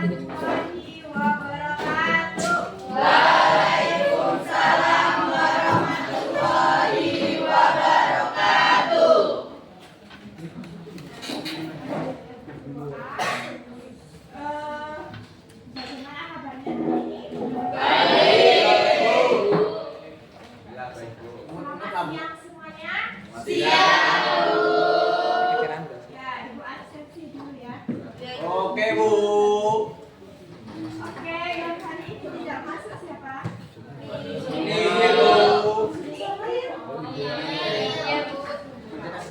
warahmatullahi wabarakatuh. Waalaikumsalam warahmatullahi wabarakatuh. Bagaimana kabarnya hari ini? Baik. Selamat siang semuanya. Siap. Ya, Ibu absensi dulu ya. Oke, Bu. Oke, yang hari ini tidak masuk siapa? Ini, Bu.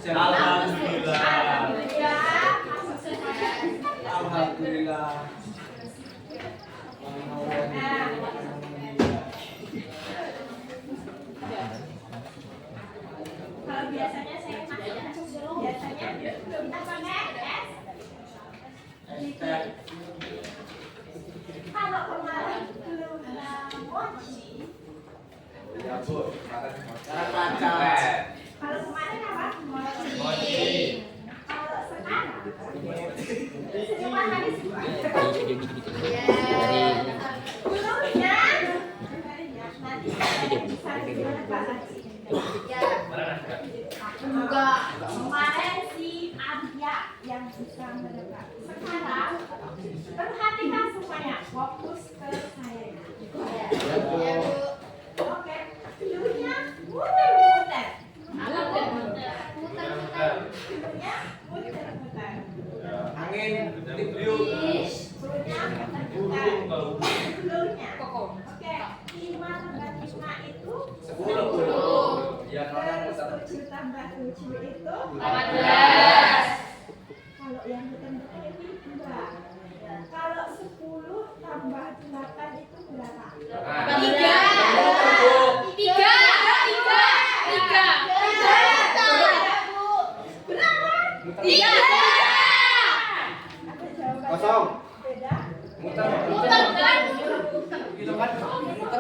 Alhamdulillah. Ya, masuk semuanya. Alhamdulillah. Kalau biasanya saya masuk, biasanya kita pakai S. Kalau kemarin belum mochi, Ya, Bu. kalau kemarin apa? Mochi. Kalau sekarang, semua hari belumnya. Nanti saya bisa diberapa lagi. Enggak. Kemarin si Arya yang bisa menebak. Sekarang perhatikan semuanya, fokus ke saya. Oke, dulunya muter-muter. Dulunya muter-muter. Angin, tiup. Dulunya muter-muter. Dulunya. Oke, 5 tambah 5 itu 10. Ya, terus 7 tambah 7 itu 14. kalau yang muter-muter itu 2. Kalau 10 tambah 8 itu berapa? Tiga. Berapa? Tiga. Ada jawaban Kosong. beda? Muter. Gitu kan? Muter.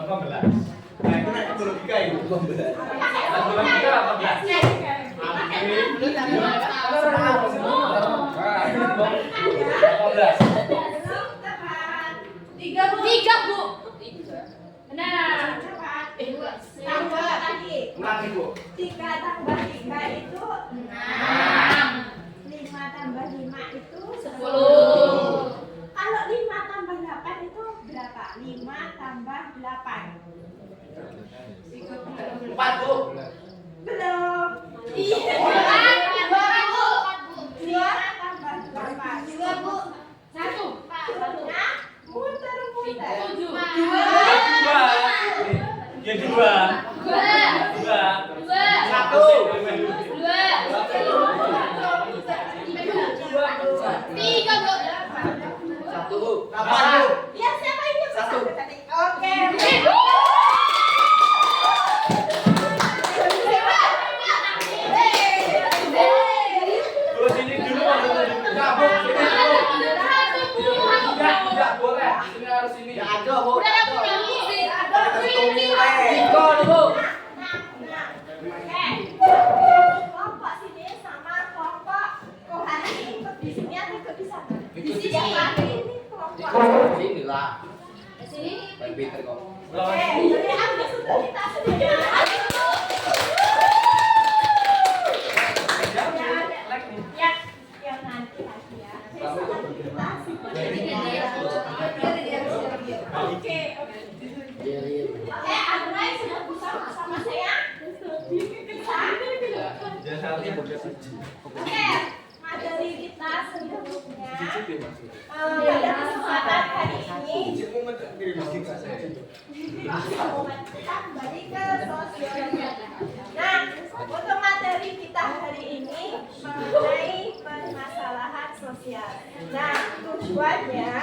Oh, benar. Nah, itu naik ke logika itu. Tiga, Bu. Benar. Tambah lagi. Ulangi, Bu. 3 tambah 3 itu 6. 5 tambah 5 itu 10. Kalau 5 tambah 8 itu berapa? 5 tambah 8 4, Bu. belum. 2 tambah 8 1. Satunya muter-muter. 7. Ya, 2. 1. 3, Bu. 1, Bu. 8, Bu. Ya siapa itu? Satu. Tadi. Oke. Terus ini dulu enggak, Bu. Sini dulu. Enggak boleh. Sini harus ini. Ya ada, Bu. Tiga, Bu. Kelompok sini sama kelompok Kohani ikut di sini atau ikut di sana? Di sini. Ini kelompok. Sini lah. Sini. Baik pinter kok. Oke, jadi ambil sudah kita sedikit. Ya, yang nanti lagi ya. Besok kita Oke. Oke, Andrea sudah bisa sama saya? Bisa? Oke, materi kita sebelumnya pada kesempatan hari ini kita kembali ke sosial. Nah, untuk materi kita hari ini mengenai permasalahan sosial. Nah, tujuannya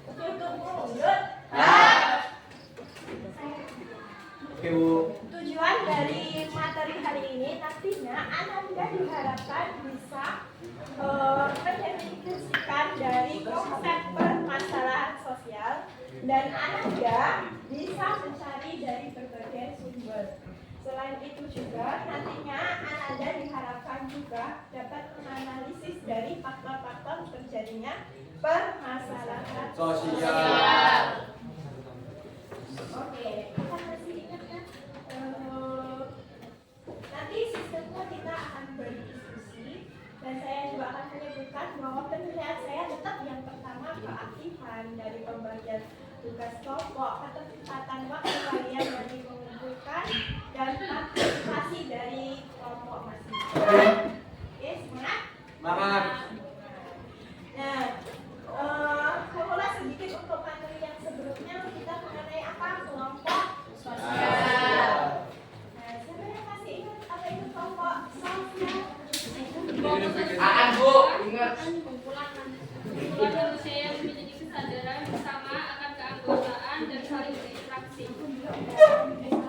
tutup mulut. Oke, Bu. Tujuan dari materi hari ini nantinya Ananda diharapkan bisa mendefinisikan dari konsep permasalahan sosial dan Anda Anda bisa mencari dari berbagai sumber. Selain itu juga nantinya Anda diharapkan juga dapat menganalisis dari faktor-faktor terjadinya permasalahan Sosial. Oke, kita masih ingat kan? Nanti sistemnya kita akan berdiskusi dan saya juga akan menyebutkan bahwa penilaian saya tetap yang pertama keaktifan dari pembagian tugas kelompok, ketepatan waktu kalian dari mengumpulkan dan partisipasi dari kelompok masing-masing. Oke, semangat? Semangat. Nah, mengulas sedikit untuk materi yang sebelumnya kita mengenai apa? Kelompok sosial. Nah, siapa yang masih ingat apa itu kelompok sosial? Bu, ingat. Kumpulan manusia yang memiliki kesadaran bersama akan keanggotaan dan saling berinteraksi.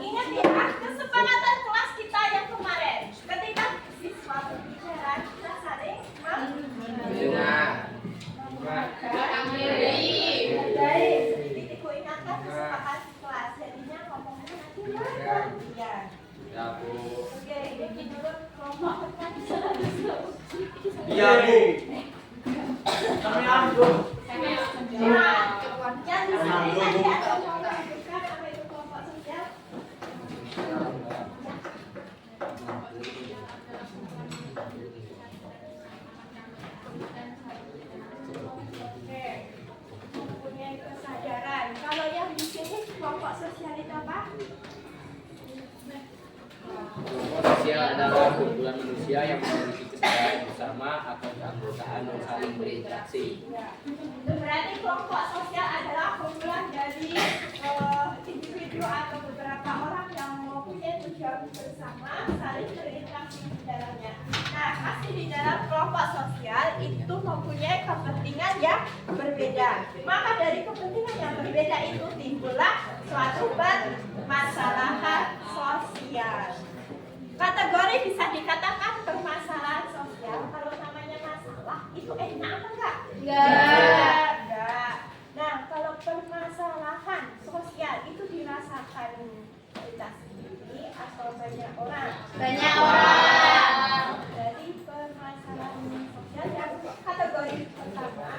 Ingat ya, kesepakatan kelas kita yang kemarin. Ketika siswa berbicara, kita saling Dengar. Baik, sedikit ibu ingatkan kesepakatan kelas. Jadinya ngomongnya nanti gantian. Ya, Bu. Oke, ini menurut kelompok pertanian. Iya, Bu. Kami ambil. Yang di sini tadi ada mau menunjukkan apa itu kelompok sosial. Oke, mempunyai kesadaran. Kalau yang di sini kelompok sosial itu apa? Kelompok sosial adalah kumpulan manusia yang memiliki kesadaran bersama akan keanggotaan dan saling berinteraksi. Ya. Berarti kelompok sosial adalah kumpulan dari individu atau beberapa orang yang mempunyai tujuan bersama saling berinteraksi di dalamnya. Nah, pasti di dalam kelompok sosial itu mempunyai kepentingan yang berbeda. Maka dari kepentingan yang berbeda itu timbullah suatu permasalahan sosial. Kategori bisa dikatakan permasalahan sosial. Kalau namanya masalah itu enak apa enggak? Enggak. Nah, kalau permasalahan sosial itu dirasakan kita sendiri atau banyak orang? Banyak orang. Jadi permasalahan sosial yang kategori pertama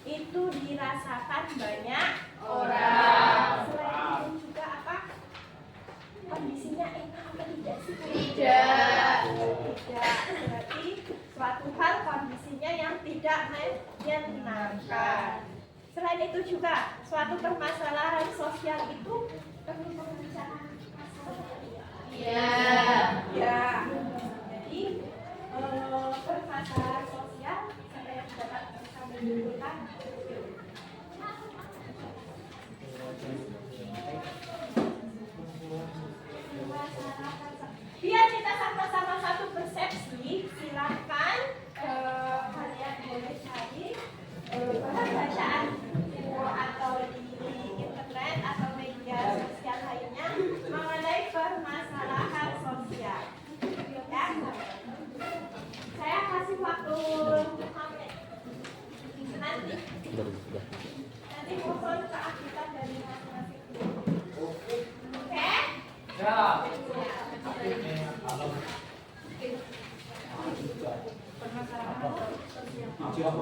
itu dirasakan banyak orang. Selain itu juga apa? Kondisinya enak apa tidak sih? Tidak. Tidak. Berarti suatu hal kondisinya yang tidak menyenangkan. Selain itu juga suatu permasalahan sosial itu perlu pembicaraan masalah. Iya. Ya. Jadi permasalahan sosial saya dapat kami dudukkan. Biar kita sama-sama satu persepsi, silakan kalian boleh cari bahan bacaan atau di internet atau media sosial lainnya mengenai permasalahan sosial. Ya, saya kasih waktu nanti. Nanti mohon keaktifan dari masing-masing. Oke? Ya. Permasalahan sosial.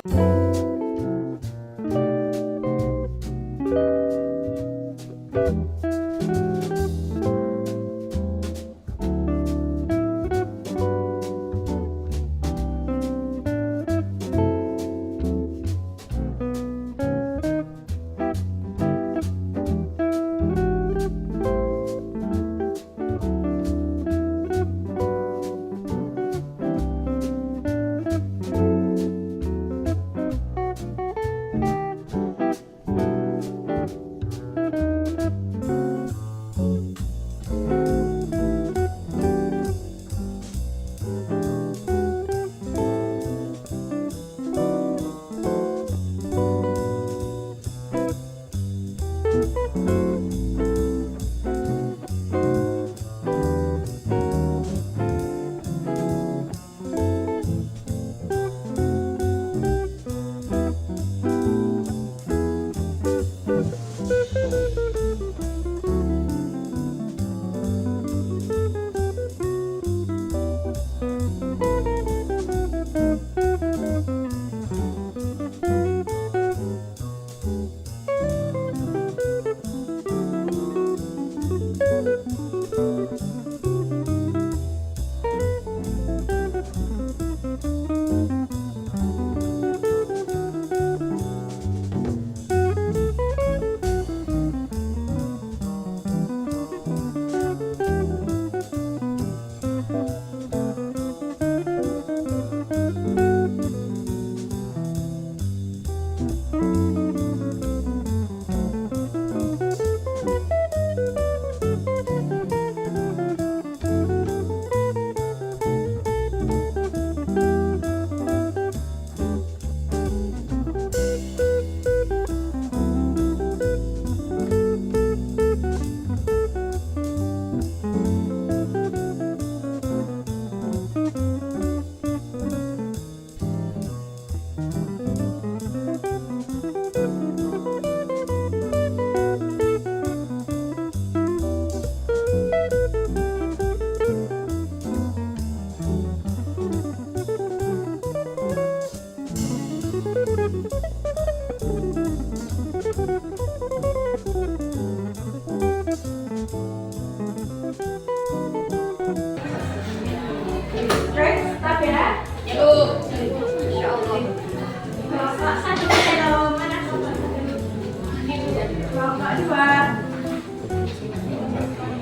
kelompok 2,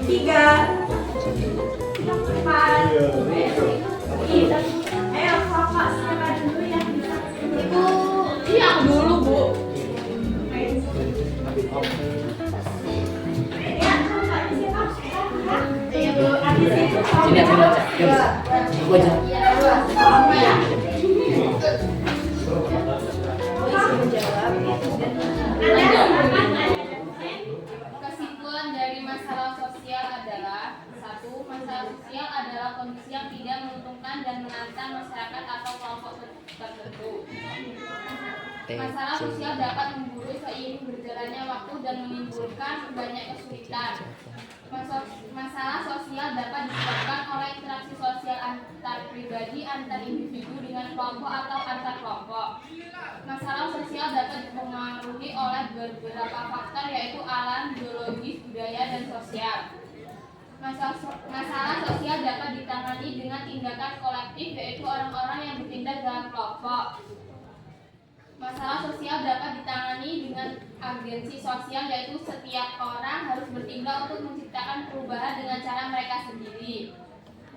3, 4. Ayo kelompok siapa dulu yang bisa? Ibu, iya aku dulu Bu. Ya, kelompoknya siapa? Iya Bu. Habis itu Sini aja baca. Aku aja. Kesimpulan dari masalah sosial adalah: 1. Masalah sosial adalah kondisi yang tidak menguntungkan dan menantang masyarakat atau kelompok tertentu. Masalah sosial dapat memburuk seiring berjalannya waktu dan menimbulkan banyak kesulitan. Masalah sosial dapat disebabkan oleh interaksi sosial antar pribadi, antar individu dengan kelompok atau antar kelompok. Masalah sosial dapat dipengaruhi oleh beberapa faktor, yaitu alam, biologis, budaya, dan sosial. Masalah sosial dapat ditangani dengan tindakan kolektif, yaitu orang-orang yang bertindak dalam kelompok. Masalah sosial dapat ditangani dengan agensi sosial, yaitu setiap orang harus bertindak untuk menciptakan perubahan dengan cara mereka sendiri.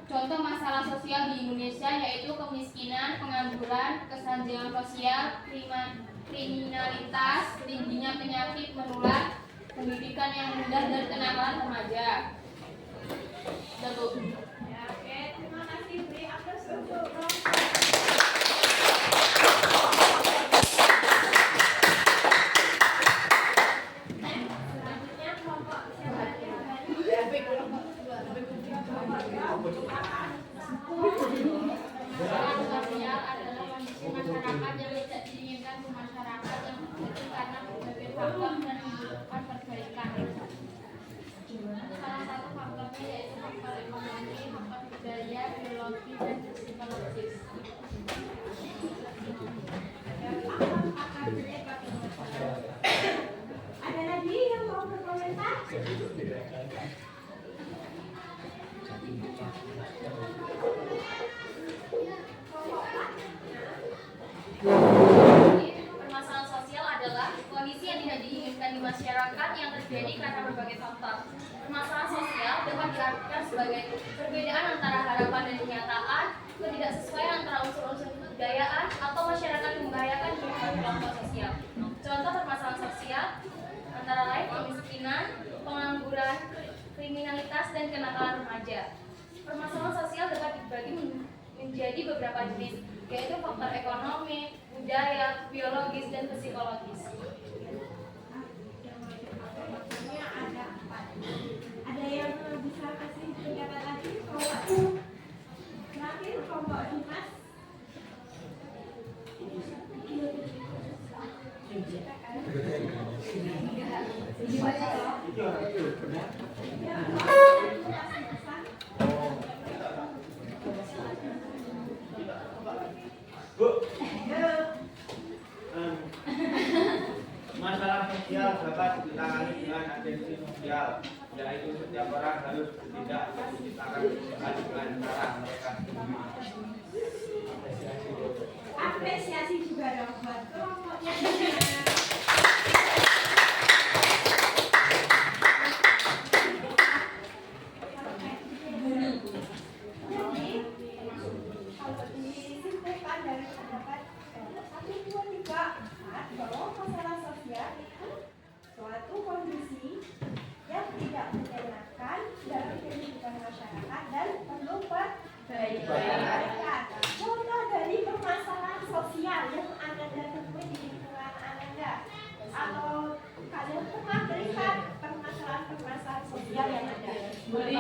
Contoh masalah sosial di Indonesia yaitu kemiskinan, pengangguran, kesenjangan sosial, kriminalitas, tingginya penyakit menular, pendidikan yang rendah, dan kenakalan remaja. Udah Bu. Ya, oke, terima kasih Bri. Aku setuju. Selanjutnya kelompok siapa yang Masalah sosial adalah kondisi masyarakat yang tidak diinginkan ke masyarakat yang terjadi karena berbagai faktor dan membutuhkan perbaikan. Salah satu faktornya yaitu faktor ekonomi, faktor budaya, biologi, dan psikologis. Ada lagi yang mau berkomentar? Permasalahan sosial adalah kondisi yang tidak diinginkan di masyarakat yang terjadi karena berbagai faktor. Permasalahan sosial dapat diartikan sebagai perbedaan antara harapan dan kenyataan, ketidaksesuaian antara unsur-unsur kebudayaan, atau masyarakat yang membahayakan hubungan kelompok sosial. Contoh permasalahan sosial antara lain kemiskinan, pengangguran, kriminalitas, dan kenakalan remaja. Permasalahan sosial dapat dibagi menjadi beberapa jenis, yaitu faktor ekonomi, budaya, biologis, dan psikologis. Maksudnya ada 4. Ada yang bisa kasih pendapat lagi? Kelompok terakhir, kelompok Dimas. Bu. Masalah sosial dapat ditangani dengan agensi sosial, yaitu setiap orang harus bertindak untuk menciptakan perubahan dengan cara mereka sendiri. Apresiasi juga dong buat kelompoknya. Jadi, kalau disimpulkan dari pendapat 1, 2, 3, 4 bahwa masalah sosial itu suatu kondisi yang tidak menyenangkan dalam kehidupan masyarakat dan perlu perbaikan. Contoh dari permasalahan sosial yang Anda temui di lingkungan Anda, atau kalian pernah melihat permasalahan sosial yang ada? Bully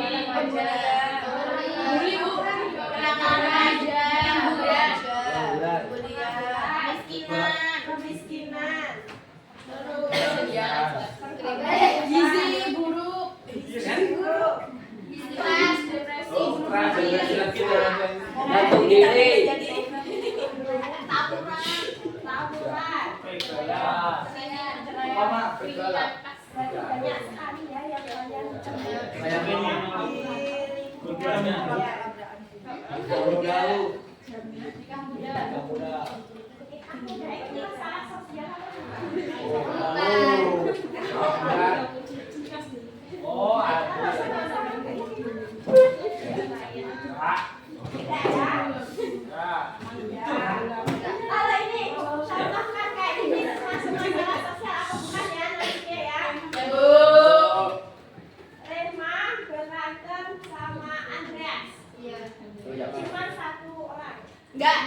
Bu, kenakalan remaja, Kemiskinan, gizi buruk, buruk, stres, depresi, Gantung diri. taburan. Banyak sekali ya yang kalian ini masalah sosial apa? Oh, ada. Kalau ini contohkan kayak ini termasuk masalah sosial apa bukan ya nantinya ya? Rema, berantem sama Andreas. Cuma satu orang. Enggak.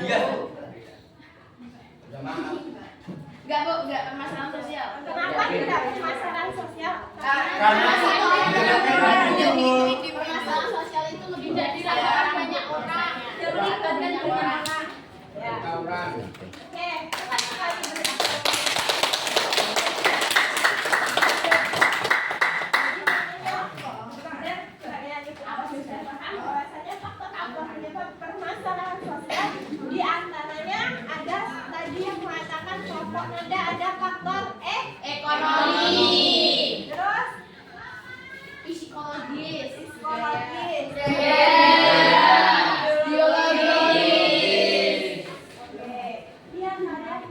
Iya. Enggak, Bu, enggak permasalahan sosial. Kenapa tidak permasalahan sosial? Karena Di permasalahan sosial itu lebih dirasakan banyak orang. Melibatkan banyak orang. Ya. Oke, cepat sekali berantem. Permasalahan sosial di antaranya ada tadi yang mengatakan kelompok nada ada faktor Ekonomi. terus Psikologis. psikologis, Biologis. Oke, biar kalian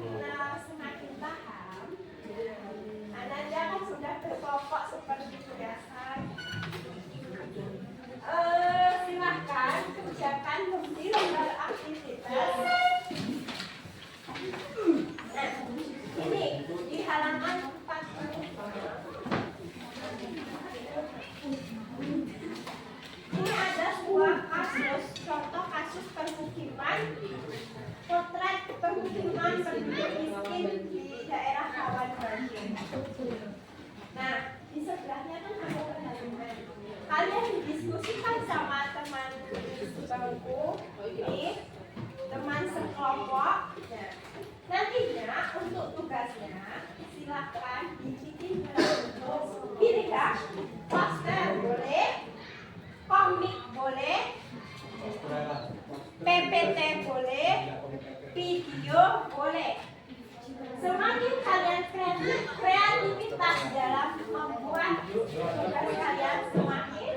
semakin paham, Ananda kan sudah berkelompok seperti biasa. Silahkan kerjakan bukti lembar aktivitas. Nah, ini di halaman 45. Ini ada sebuah kasus, contoh kasus permukiman, potret permukiman penduduk miskin di daerah rawan banjir. Nah, di sebelahnya kan ada pertandingan. Kalian didiskusikan sama teman sebangku ini, teman sekelompok. Nah, nantinya untuk tugasnya silakan dibikin bentuk pilih ya, poster boleh, komik boleh, PPT boleh, video boleh. Semakin kalian kreativitas dalam membuat tugas kalian semakin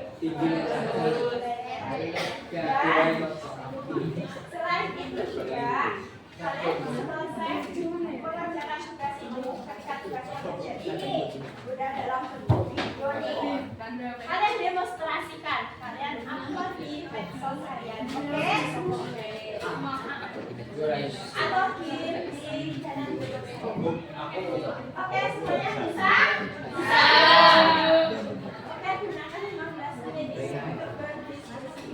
dan selain itu juga kalian selesai mengerjakan tugas ini ketika tugasnya menjadi ini sudah dalam bentuk video nih. Kalian demonstrasikan, kalian upload di medsos kalian, oke? Atau di channel YouTube. Oke, semuanya bisa? Bisa. Oke, gunakan 15 menit untuk berdiskusi.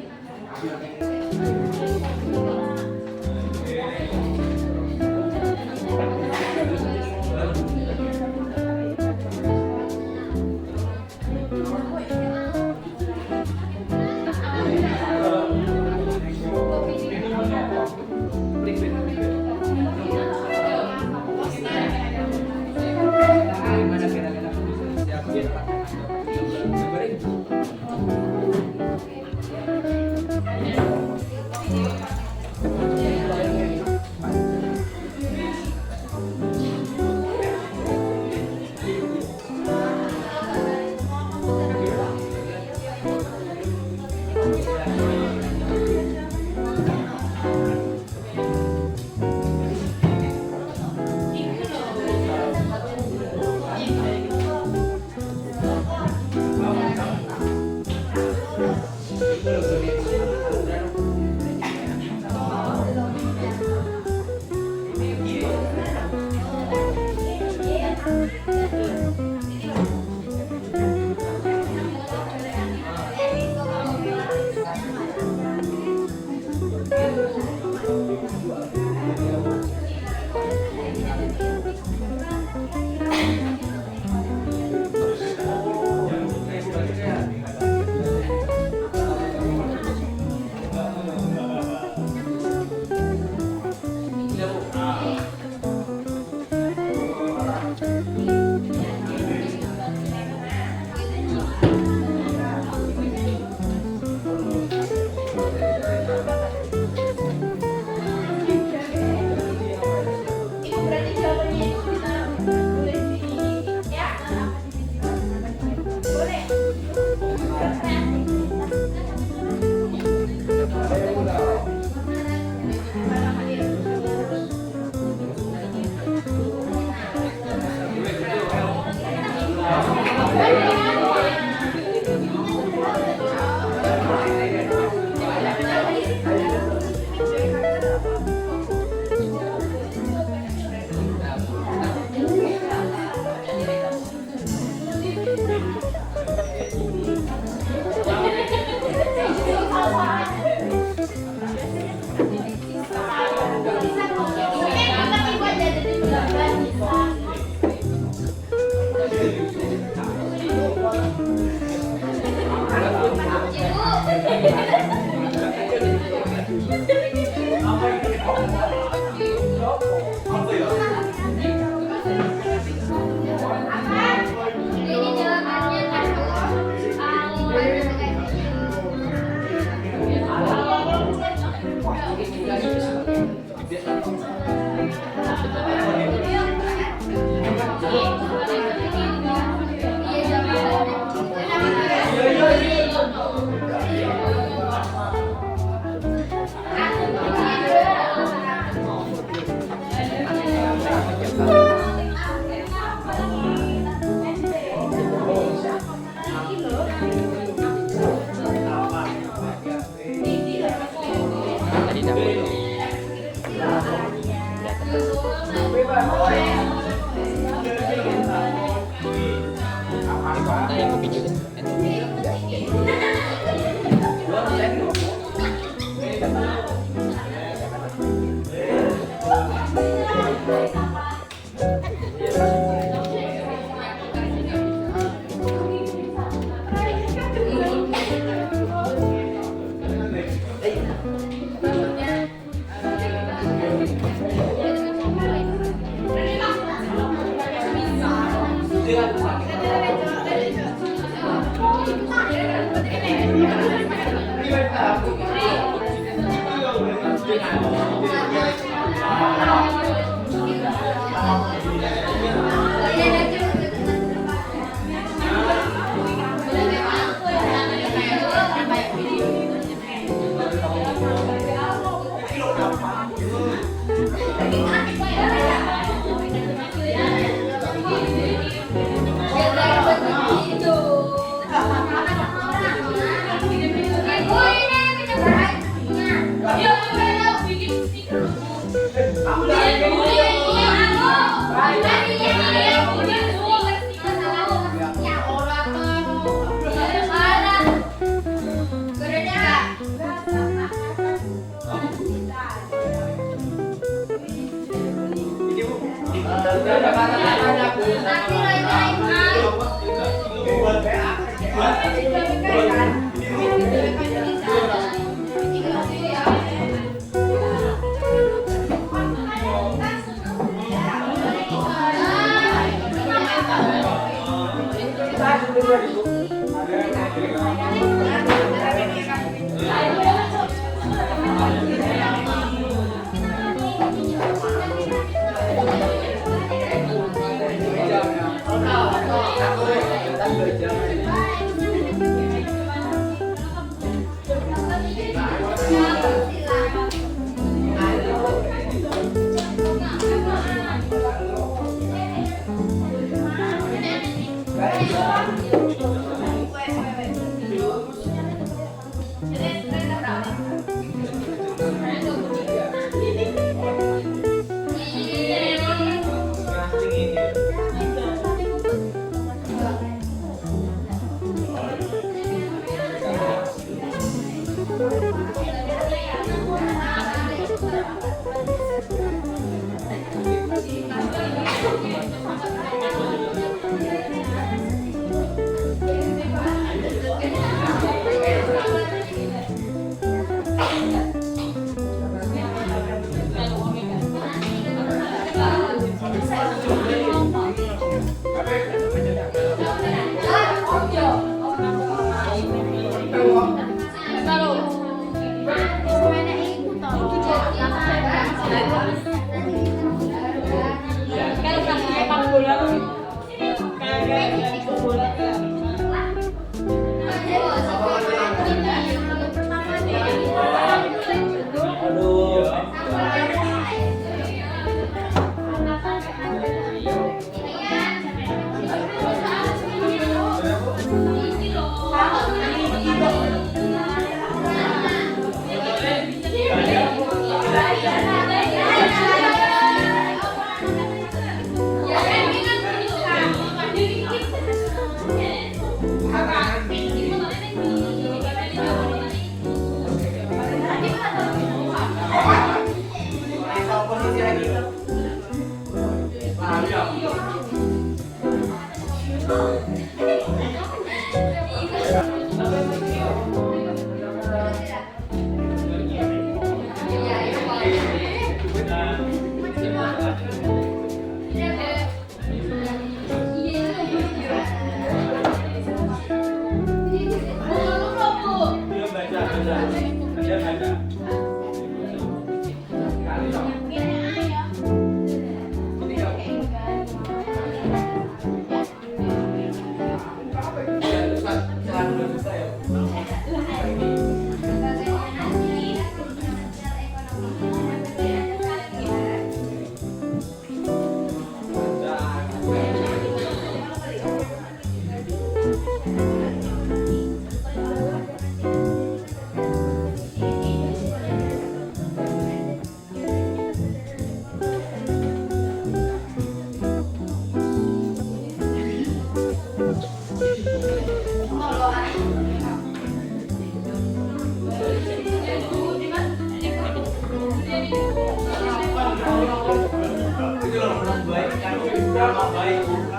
Boleh boleh.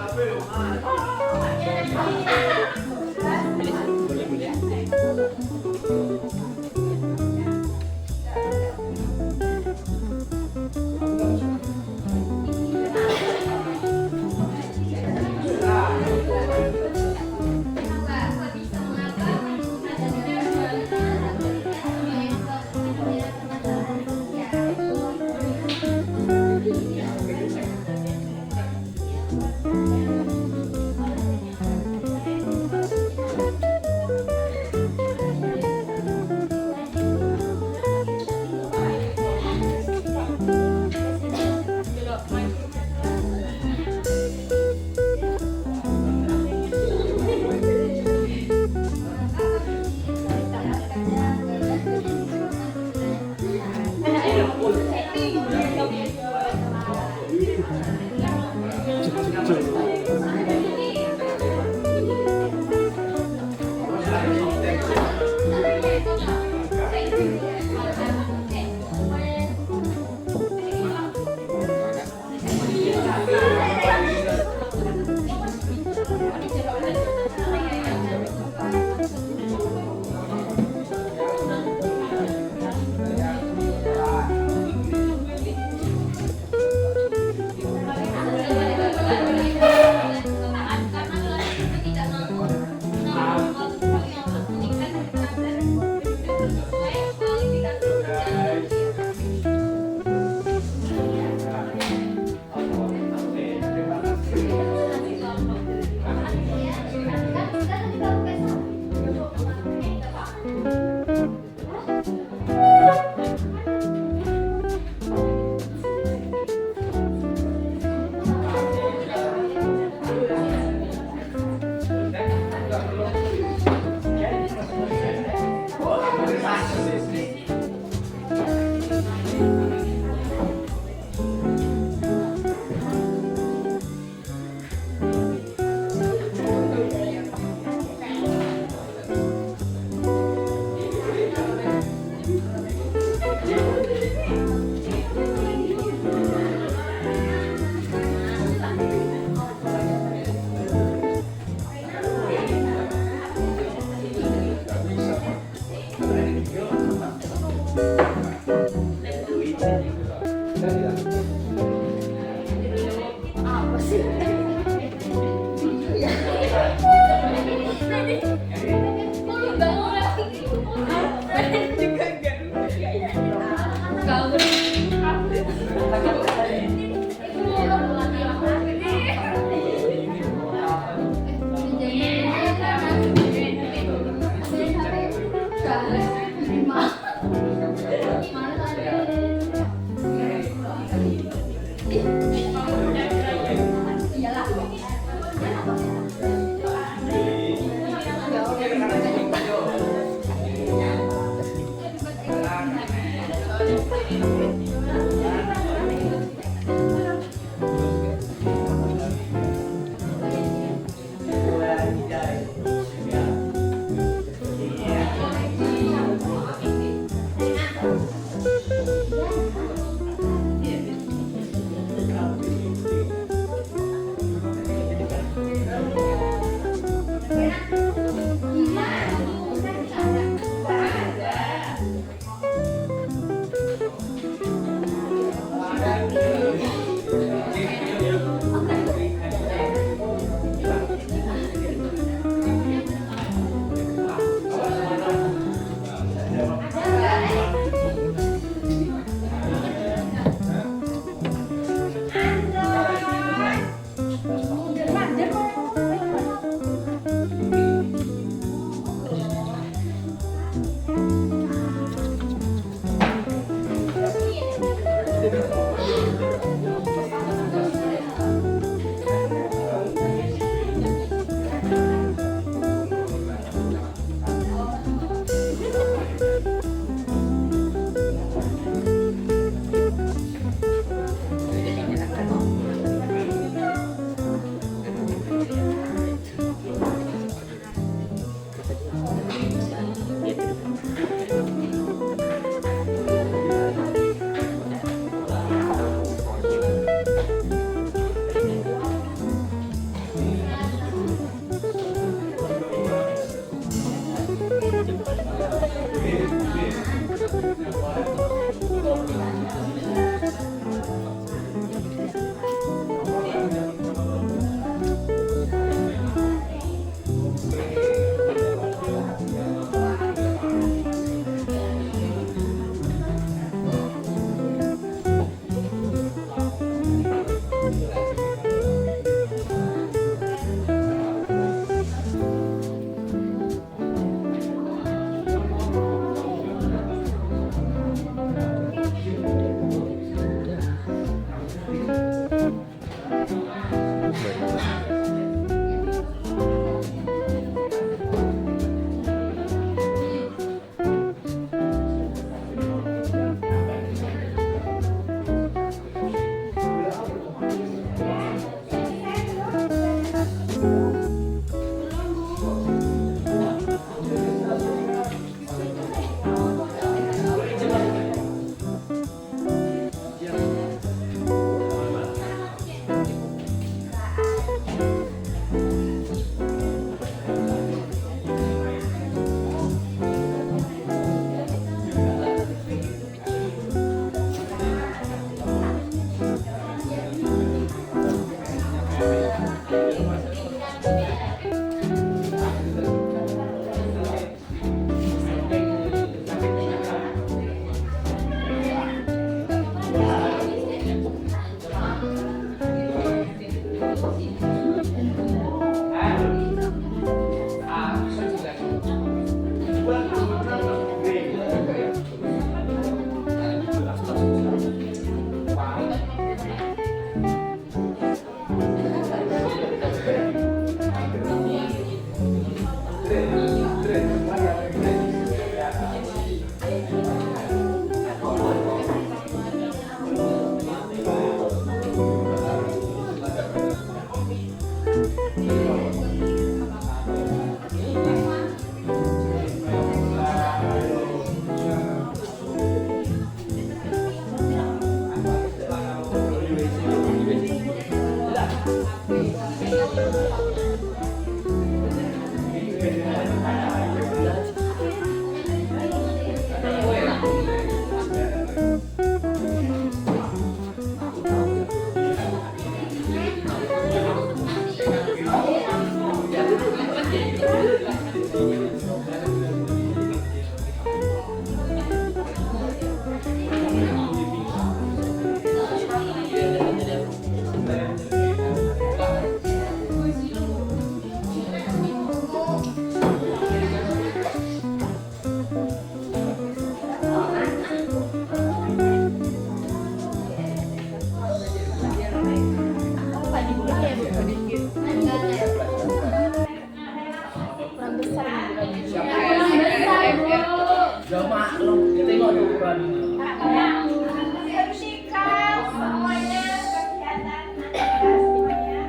Hentikan semuanya kegiatan Anda semuanya.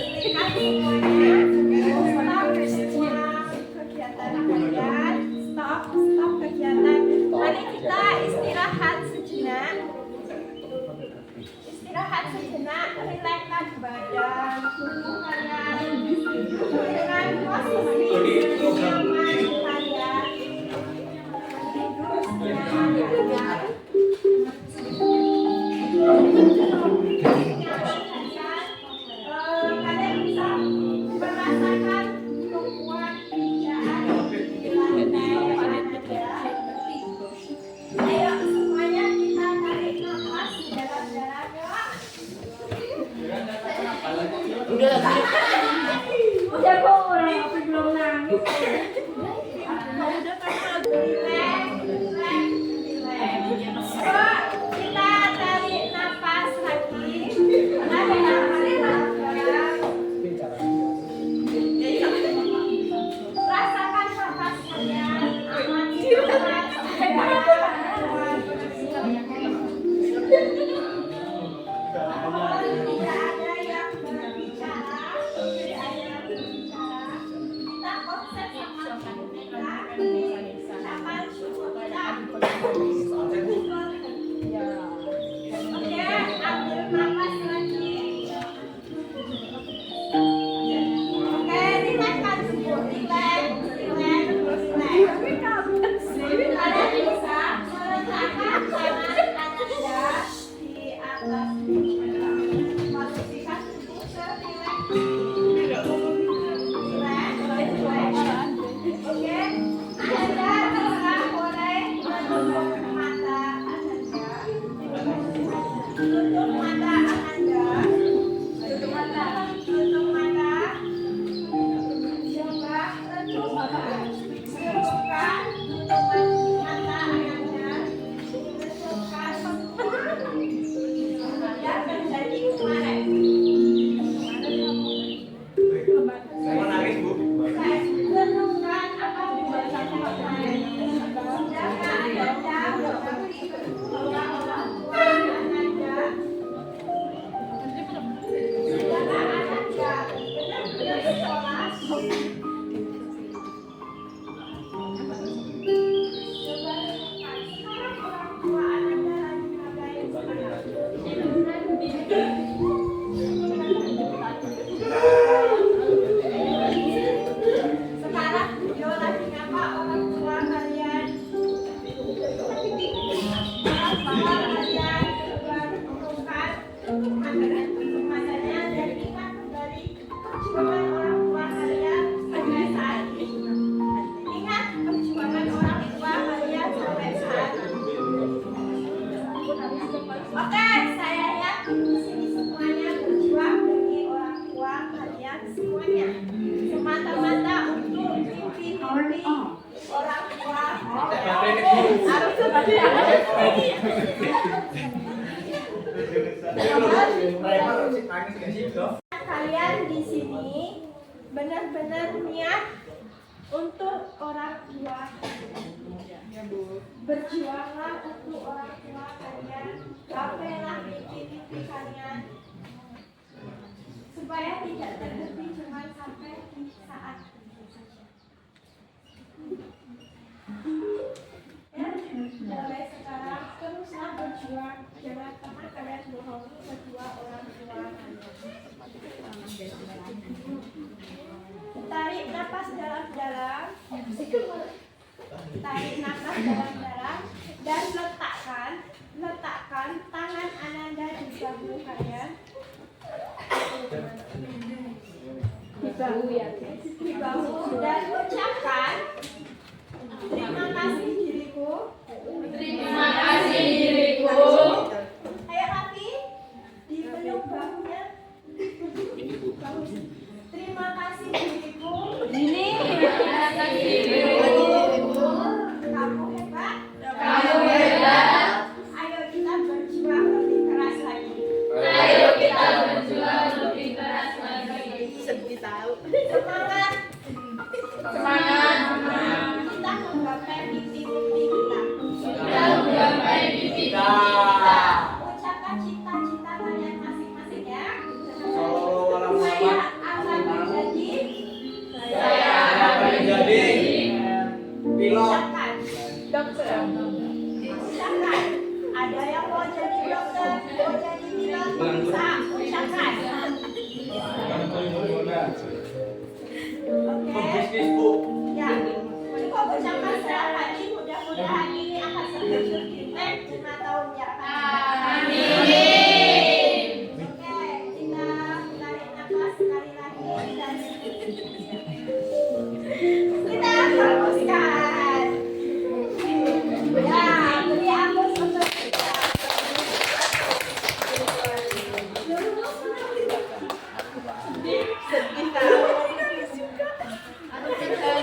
Hentikan semuanya. Stop kegiatan kalian. Stop kegiatan. Mari kita istirahat sejenak. Istirahat sejenak, rilekskan badan, tubuh kalian dengan posisi nyaman kalian. Tidur senyaman kalian. Kalian bisa merasakan tumpuan pijaan di lantai Anda. Ayo semuanya kita tarik nafas dalam-dalam ya. Udah kok orang apa belum nangis. Kita tarik nafas lagi. Tarik nafas. Rasakan nafas kalian. Amati nafas. Tidak ada yang berbicara, tidak ada yang berbicara. Kita konsep bahwa kalian beruntukkan untuk masanya dan ingat kembali perjuangan orang tua kalian sampai saat ini. Ingat perjuangan orang tua kalian sampai saat ini. Oke, saya yakin di sini semuanya berjuang demi orang tua kalian semuanya. Semata-mata untuk mimpi-mimpi orang tua. Harus seperti kalian di sini benar-benar niat untuk orang tua. Berjuanglah untuk orang tua kalian. Gapailah mimpi-mimpi kalian supaya tidak terhenti cuma sampai di saat ini saja. Ya, mulai sekarang teruslah berjuang. Jangan pernah kalian bohongi kedua orang tua kalian. Tarik nafas dalam-dalam. Tarik nafas dalam-dalam dan letakkan tangan Ananda di bahu kalian. Di bahu dan ucapkan terima kasih diriku. Terima kasih diriku. Ayo Rafi, dipeluk bahunya. Terima kasih diriku. Terima kasih diriku. Kamu hebat. Kamu hebat. Ayo kita berjuang lebih keras lagi. Ayo kita berjuang lebih keras lagi. Semangat. Semangat. Kita menggapai mimpi-mimpi kita. Kita menggapai mimpi kita. Ucapkan cita-cita kalian masing-masing ya. Orang Saya akan menjadi. Saya akan menjadi pilot. Ucapkan. dokter. Ucapkan. Ada yang mau jadi dokter, mau jadi pilot, bisa. Ucapkan. Oke. Pebisnis bu. Ya. Cukup ucapkan selamat. Mudah-mudahan ini akan terwujud di 5 tahun yang akan datang. Amin. Oke, kita tarik nafas sekali lagi dan kita hembuskan. Ya, beri hembus untuk kita.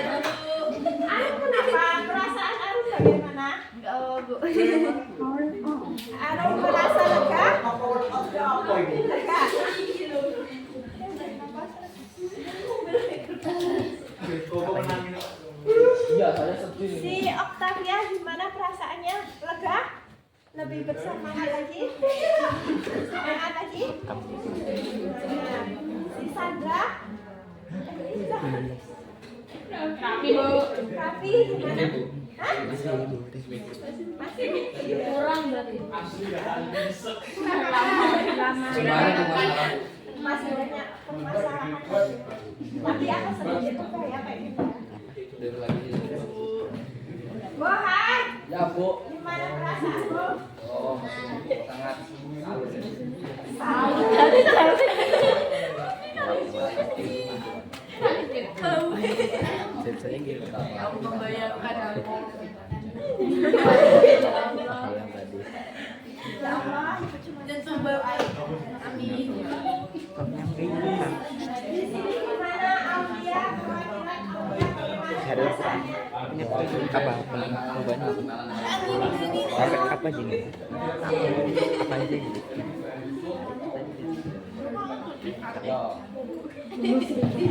Arum kenapa? Perasaan Arum bagaimana? Arum merasa lega? Lega. Iya, saya sedih. Si Octavia gimana perasaannya? Lega? Lebih bersemangat lagi? Semangat lagi? Si Sandra? Tapi Bu, Raffi gimana? Hah? Masih? kurang berarti. Masih banyak permasalahan. Tapi aku sedikit juga ya kayak gitu. Bohan, Ya bu. gimana perasaanmu? Oh, sangat salut. Saya gitu. Aku membayangkan Ya Allah, itu cuma dan sumber air. Amin. di sini gimana Aulia, perwakilan Aulia bagaimana perasaannya? Apa gini? Apa aja gitu? Oh, di sini.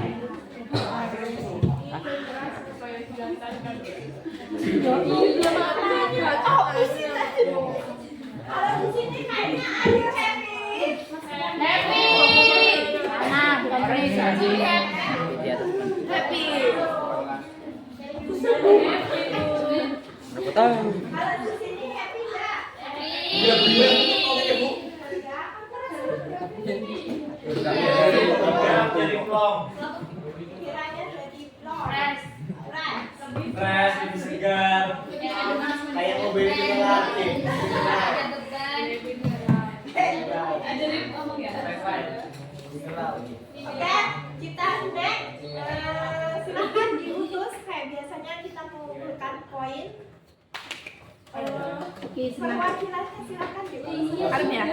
Kalau di sini kayaknya ayo happy. Happy. Mana bukan happy. Di atas kan. Happy. Berapa tahun? Kalau di sini happy enggak? Iya, bener. Ya, Jadi plong. pikirannya jadi blok. Fresh. Fresh. Stres, lebih segar. Kayak mobil kita lagi. lain. Perwakilannya silakan diulang. Armia.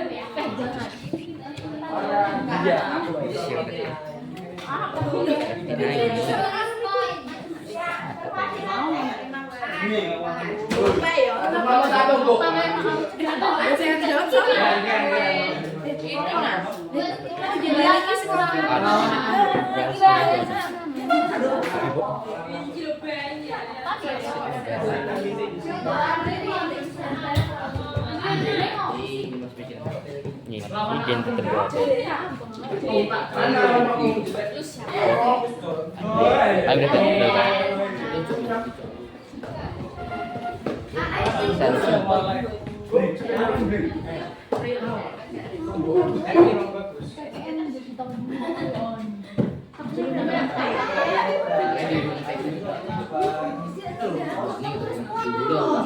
Iya, aku Izin kedua.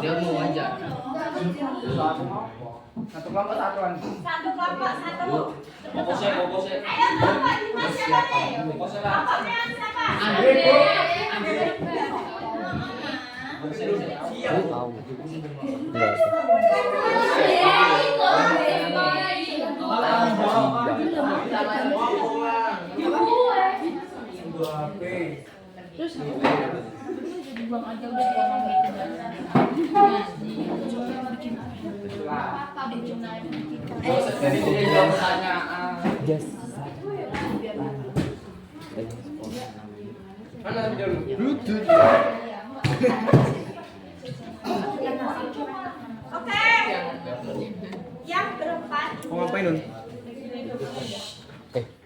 Dia mau aja. Satu kelompok satuan. Satu kelompok satu. Fokusnya. Ayo kelompok Dimas siapa nih? Kelompoknya siapa? Buang aja udah ngomong gitu Oke. Yang berempat. Mau ngapain, Nun?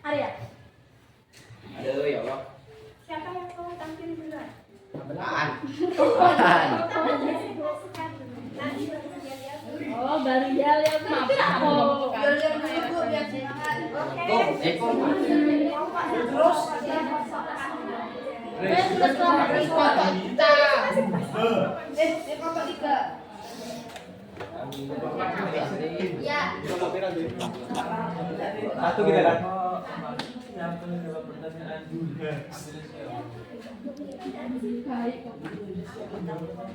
Arya. Aduh, ya Allah. Siapa yang mau tampil duluan? Apaan? Oh, baru dia lihat apa? Satu kita kan.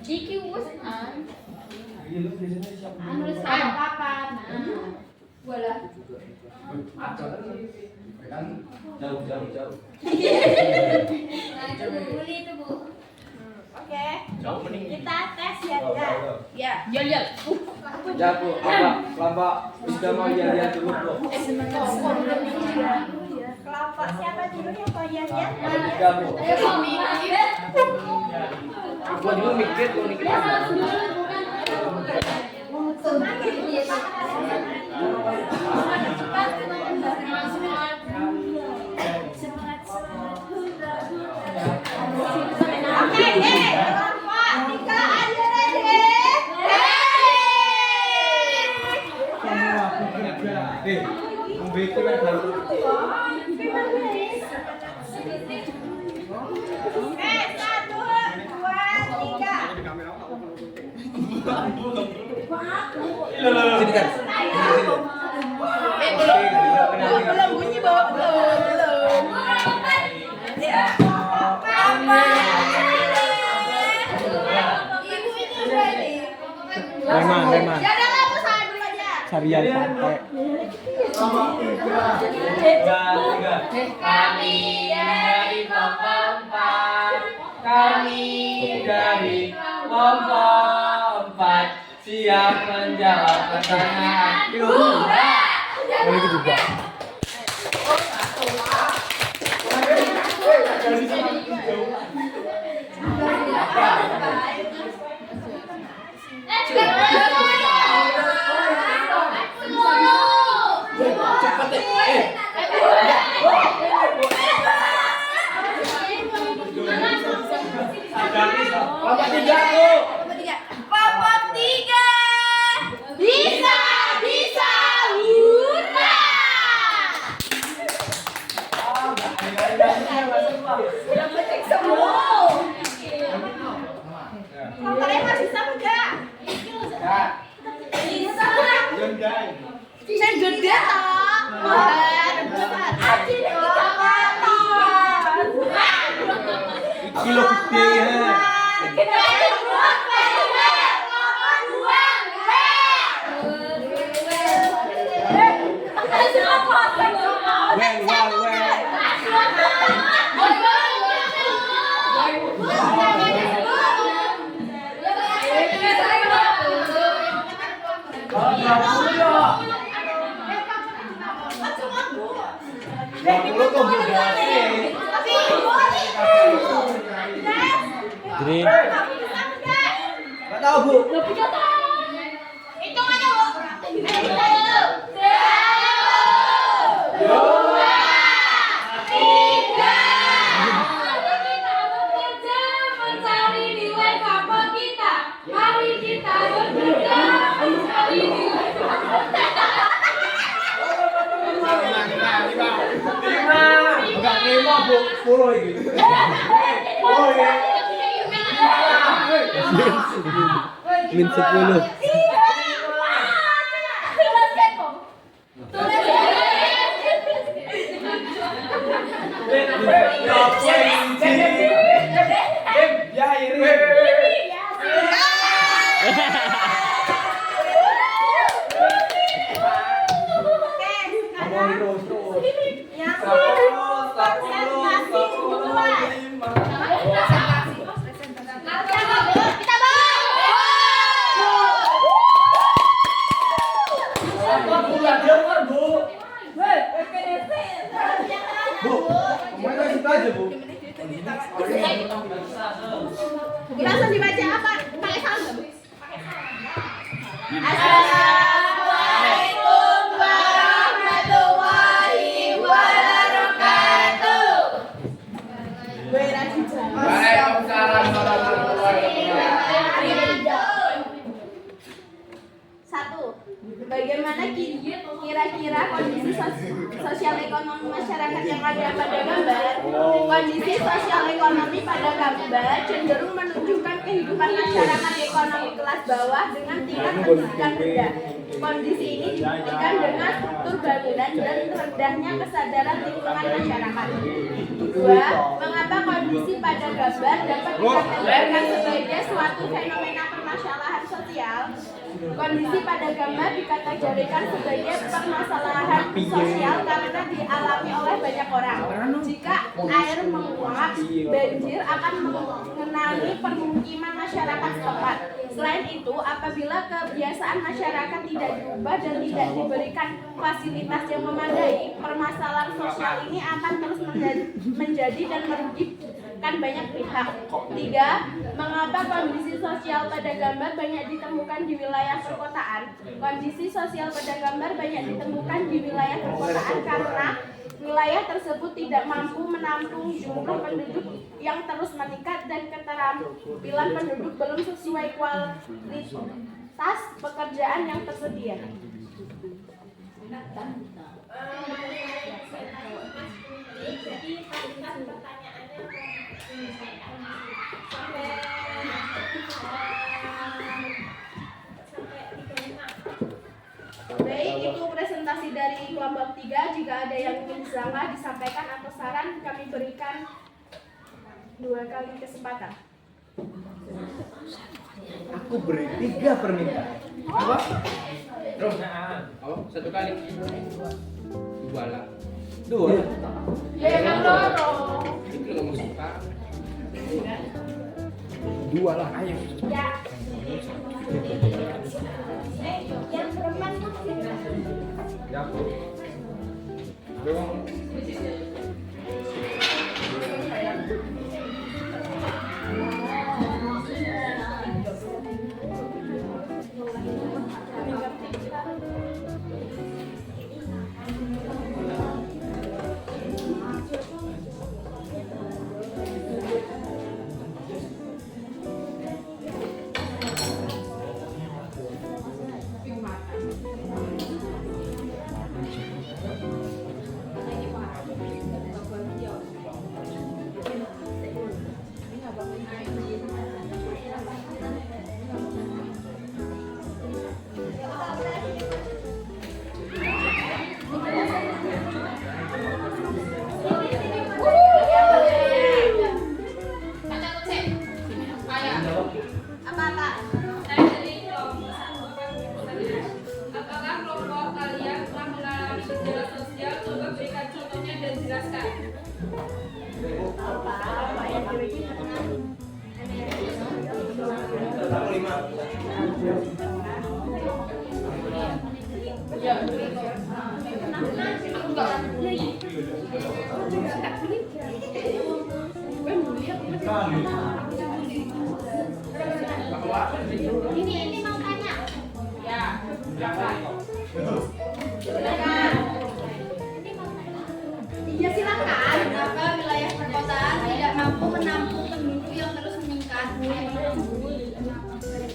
Iki wis nulis kapan? Bola. Jauh. Beli itu, Bu. Oke. Kita tes ya. Ya, Jol. Jago, kelompok sudah mau lihat dulu, Bu. Kelompok siapa dulu yang mau lihat? Tiga, Bu. Ayo kami. Gua juga mikir tuh nih kita. Oke, kelompok 3 ayo ready. Sini kan. Belum bunyi belum. Ya. Ibu itu ready. Reman. Ya udah aku salah dulu aja. Sarian sampai. Kami dari kelompok 4. Kami dari kelompok 4 siap menjawab pertanyaan. Ini juga. Kelompok 3, Bu. Kelompok 3. Bisa Luna. Dapat semua. Kelompoknya masih sama enggak? Bisa. Bisa gede toh. Aji tiga Kilo gede ya. Kita Green. Nggak tahu, Bu. Hitung aja, Bu. 1, 2, 3. Kita bekerja mencari nilai rapor kita. Mari kita bekerja mencari nilai rapor kita. Enggak 5, Bu. 10 ini. 10 ya. Min 10. Ya, iri. Yang persentase jumlah. Kita langsung dibaca apa? Pakai salam. Assalamualaikum warahmatullahi wabarakatuh. Waalaikumsalam warahmatullahi wabarakatuh. 1. Bagaimana kira-kira kondisi sosial ekonomi masyarakat yang ada pada gambar? Kondisi sosial ekonomi pada gambar cenderung menunjukkan kehidupan masyarakat ekonomi kelas bawah dengan tingkat pendidikan rendah. Kondisi ini dibuktikan dengan struktur bangunan dan rendahnya kesadaran lingkungan masyarakat. 2. Mengapa kondisi pada gambar dapat dikategorikan sebagai suatu fenomena permasalahan sosial? Kondisi pada gambar dikategorikan sebagai permasalahan sosial karena dialami oleh banyak orang. Jika air menguap, banjir akan mengenangi permukiman masyarakat setempat. Selain itu, apabila kebiasaan masyarakat tidak diubah dan tidak diberikan fasilitas yang memadai, permasalahan sosial ini akan terus menjadi dan merugikan banyak pihak. 3. Mengapa kondisi sosial pada gambar banyak ditemukan di wilayah perkotaan? Kondisi sosial pada gambar banyak ditemukan di wilayah perkotaan karena wilayah tersebut tidak mampu menampung jumlah penduduk yang terus meningkat dan keterampilan penduduk belum sesuai kualitas pekerjaan yang tersedia. Jadi pertanyaannya baik, itu presentasi dari kelompok 3. Jika ada yang ingin disampaikan atau saran, kami berikan 2 kali kesempatan. Aku beri 3 permintaan. Apa? Terus, oh, 1 kali. 2 lah. 2. Jangan dorong. Itu nggak masuk kak. 2 lah, ayo. Ya. Yang preman tuh. Ya, Bu. Ini makanya. Ya. Iya silakan. Kenapa wilayah perkotaan tidak mampu menampung penduduk yang terus meningkat? Kenapa wilayah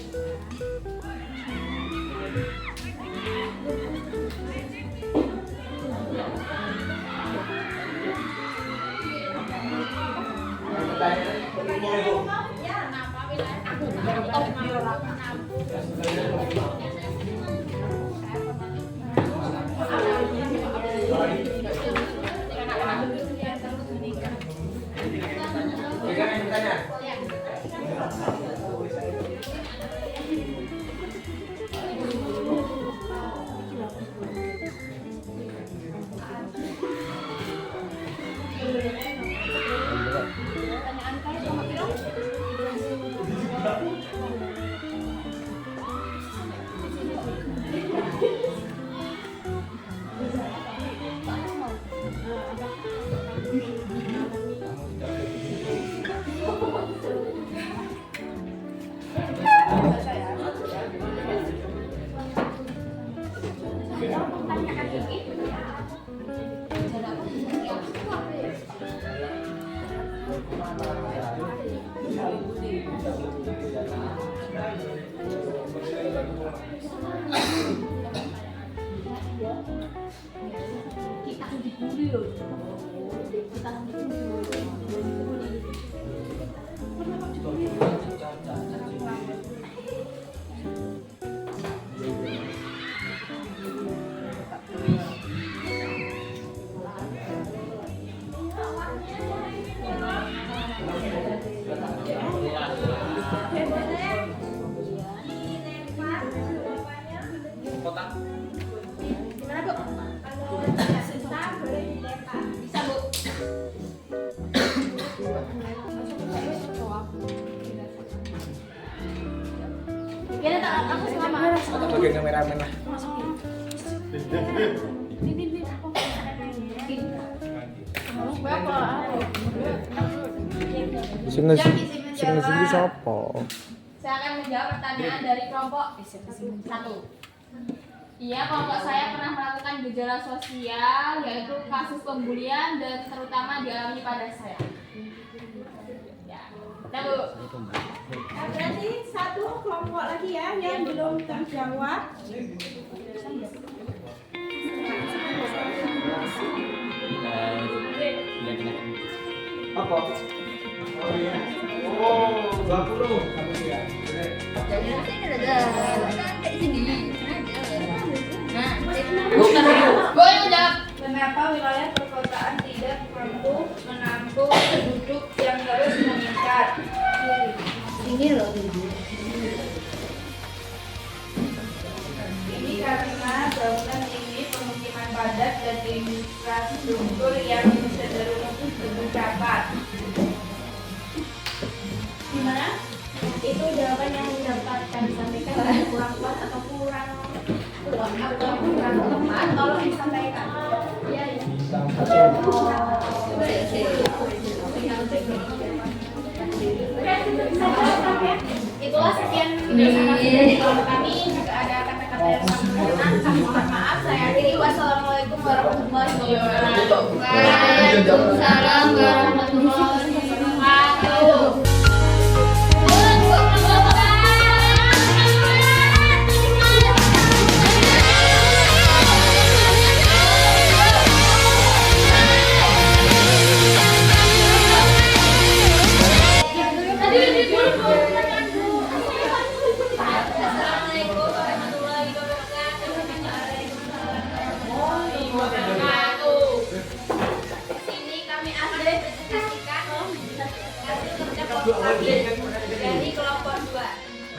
Bagian kameramen lah. Sing ngisi siapa? Saya akan menjawab pertanyaan dari kelompok 1. Iya, kelompok saya pernah melakukan gejala sosial, yaitu kasus pembulian dan terutama dialami pada saya. Ya, kita Bu. Nah, berarti 1 kelompok lagi ya yang belum terjawab. Apa? Oh iya. Oh, 20. Bu yang jawab. Kenapa wilayah perkotaan tidak mampu menampung penduduk yang terus meningkat? Ini loh. Ini karena bangunan ini pemukiman padat dan infrastruktur yang cenderung cepat. Gimana? Itu jawaban yang dapat kami sampaikan dari kurang kuat atau kurang tepat, tolong disampaikan. Iya, iya. Itulah sekian dari kami. Jika ada kata-kata yang salah kami mohon maaf. Saya akhiri. Wassalamualaikum warahmatullahi wabarakatuh. Waalaikumsalam warahmatullahi wabarakatuh. Sini kami akan presentasikan hasil kerja kelompok kami dari kelompok 2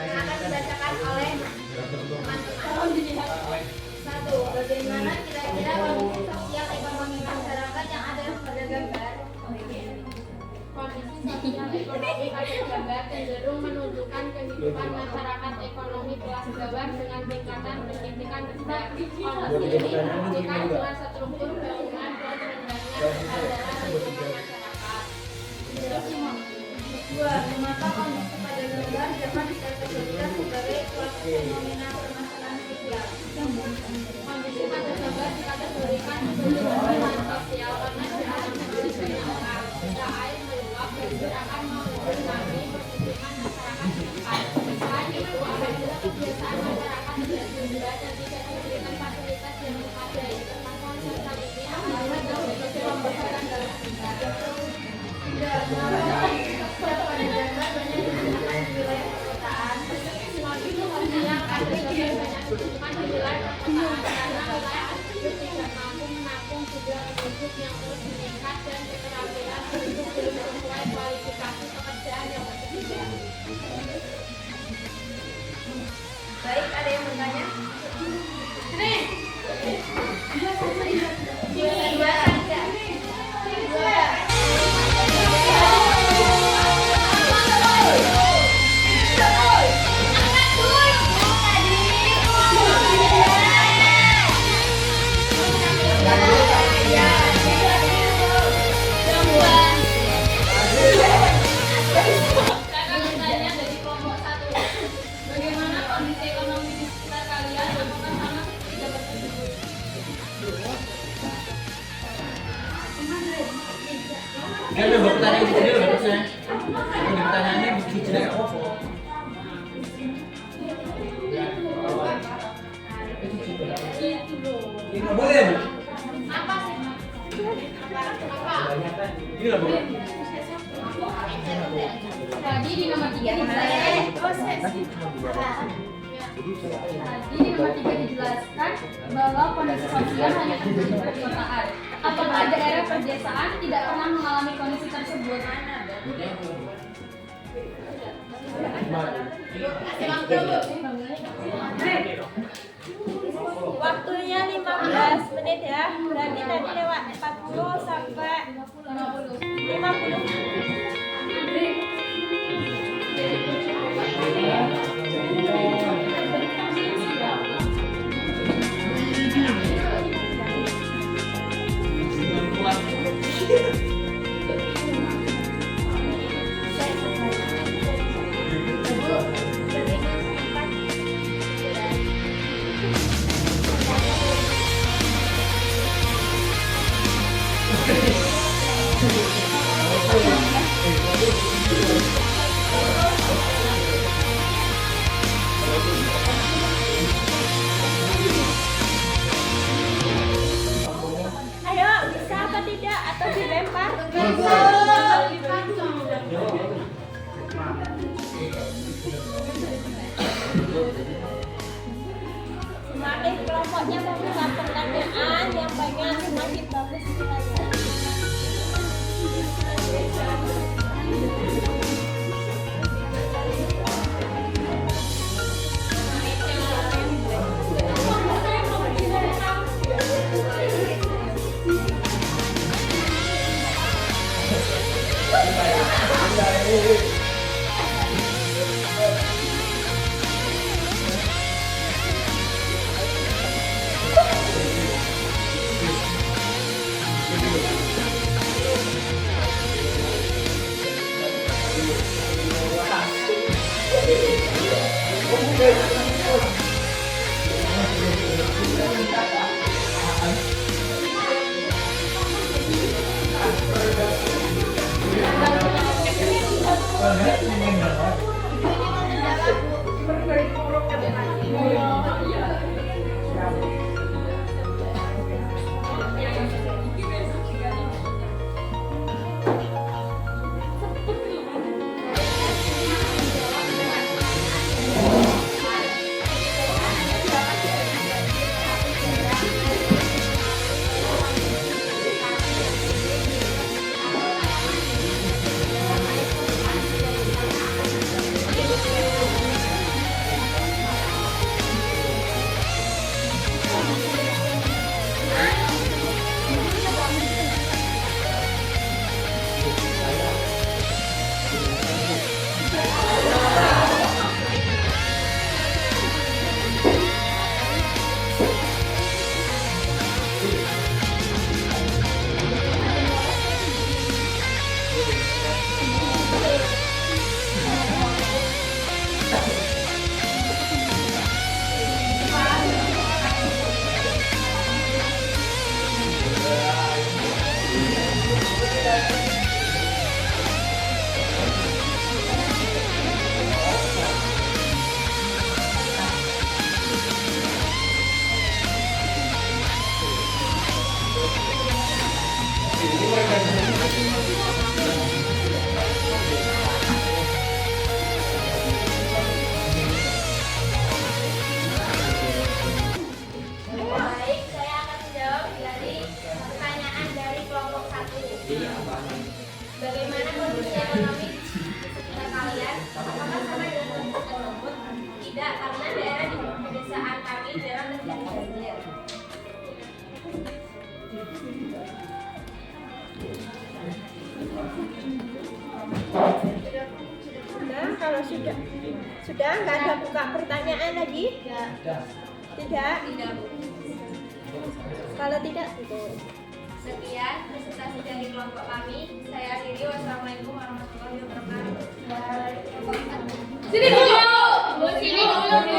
yang akan dibacakan oleh teman-teman. 1. Bagaimana kira-kira kondisi sosial ekonomi masyarakat yang ada pada gambar? Kondisi sosial ekonomi pada gambar cenderung menunjukkan kehidupan masyarakat ekonomi kelas bawah dengan tingkatan pendidikan rendah. Kondisi ini dibuktikan dengan struktur bangunan fenomena permasalahan sosial. Kondisi tersebut dikategorikan sebagai permasalahan sosial karena dialami oleh banyak orang. Jika air meluap, banjir akan mengurangi permukiman masyarakat setempat. Selain itu, apabila kebiasaan masyarakat tidak dijaga dan tidak diberikan fasilitas yang memadai, permasalahan sosial ini akan muncul sebagai pembakaran dalam tingkat. Pada dasar banyak digunakan di wilayah perkotaan. Semua itu artinya akan lebih banyak digunakan di wilayah perkotaan karena wilayah tersebut tidak mampu menampung jumlah penduduk yang terus meningkat dan keterampilan penduduk belum sesuai kualifikasi pekerjaan yang tersedia. Baik, ada yang bertanya? Ini. Dua saja. Dua. Saya akan bertanya dari kelompok 1. Bagaimana kondisi ekonomi di sekitar kalian? Apakah sama seperti jabat tersebut? Kan udah pertanyaan gitu dulu harusnya. Pertanyaannya bisa jadi apa? Nggak boleh, Bu. Apa sih? Apa? Ini nggak boleh. Tadi di nomor 3 dijelaskan bahwa kondisi sosial hanya terjadi di perkotaan. Apakah daerah pedesaan tidak pernah mengalami kondisi tersebut? Waktunya 15 menit ya. Berarti tadi lewat 40 sampai 50. Ayo, bisa apa tidak? Atau dilempar? Semakin kelompoknya membuka pertanyaan yang banyak, semakin bagus nilainya. Sudah, kalau sudah nggak ada buka pertanyaan lagi? Tidak. Kalau tidak, tutup. Sekian presentasi dari kelompok kami. Saya akhiri. Wassalamualaikum warahmatullahi wabarakatuh. Sini dulu, Bu. Sini dulu, Bu.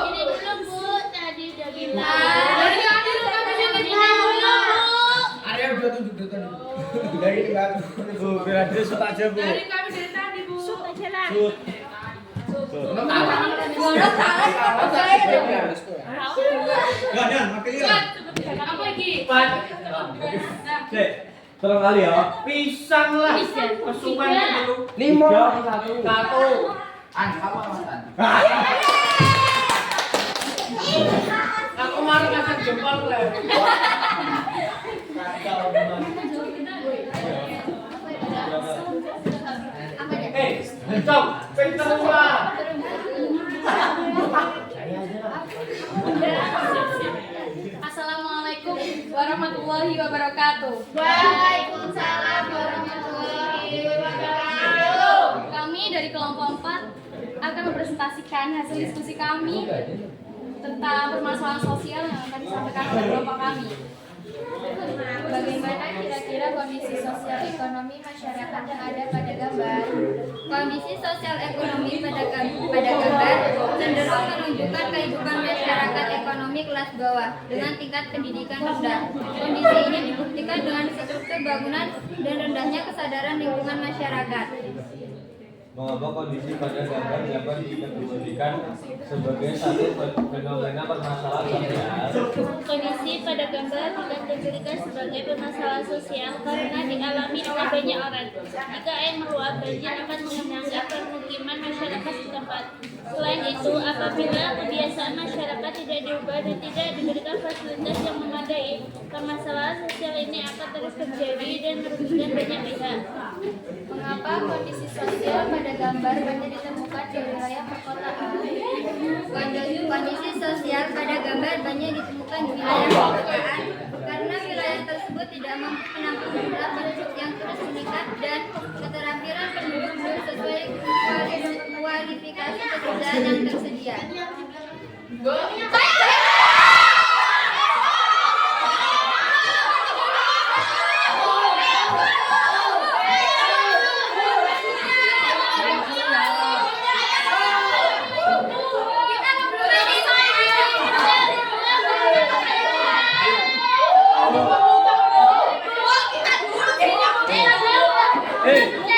Sini dulu, Bu. Tadi udah bilang. Dari tadi lu kami sini dulu, Bu. Area udah tunjuk dari tadi. Dari enggak. Bu, biar dia shoot aja, Bu. Dari kami dari tadi, Bu. Shoot aja lah. Shoot. Bolong tangan saya. Enggak, Dan, makanya. Apa lagi? Dek, terang kali ya. Pisang lah. Pasukan dulu. 5 1. Kamu alasan. Aku kemarin ngasih jempol lah. Cok, pintar lah. Assalamualaikum warahmatullahi wabarakatuh. Waalaikumsalam warahmatullahi wabarakatuh. Kami dari kelompok 4 akan mempresentasikan hasil diskusi kami tentang permasalahan sosial yang akan disampaikan oleh kelompok kami. Bagaimana kira-kira kondisi sosial ekonomi masyarakat yang ada pada gambar? Kondisi sosial ekonomi pada gambar cenderung menunjukkan kehidupan masyarakat ekonomi kelas bawah dengan tingkat pendidikan rendah. Kondisi ini dibuktikan dengan struktur bangunan dan rendahnya kesadaran lingkungan masyarakat. Mengapa kondisi pada gambar dapat dikategorikan sebagai satu fenomena permasalahan sosial? Kondisi pada gambar dikategorikan sebagai permasalahan sosial karena dialami oleh banyak orang. Jika air meluap, banjir akan mengenangi permukiman masyarakat setempat. Selain itu, apabila kebiasaan masyarakat tidak diubah dan tidak diberikan fasilitas yang memadai, permasalahan sosial ini akan terus terjadi dan merugikan banyak pihak. Mengapa kondisi sosial pada gambar banyak ditemukan di wilayah perkotaan? Kondisi sosial pada gambar banyak ditemukan di wilayah perkotaan karena wilayah tersebut tidak mampu menampung jumlah penduduk yang terus meningkat dan keterampilan penduduk belum sesuai kualifikasi pekerjaan yang tersedia.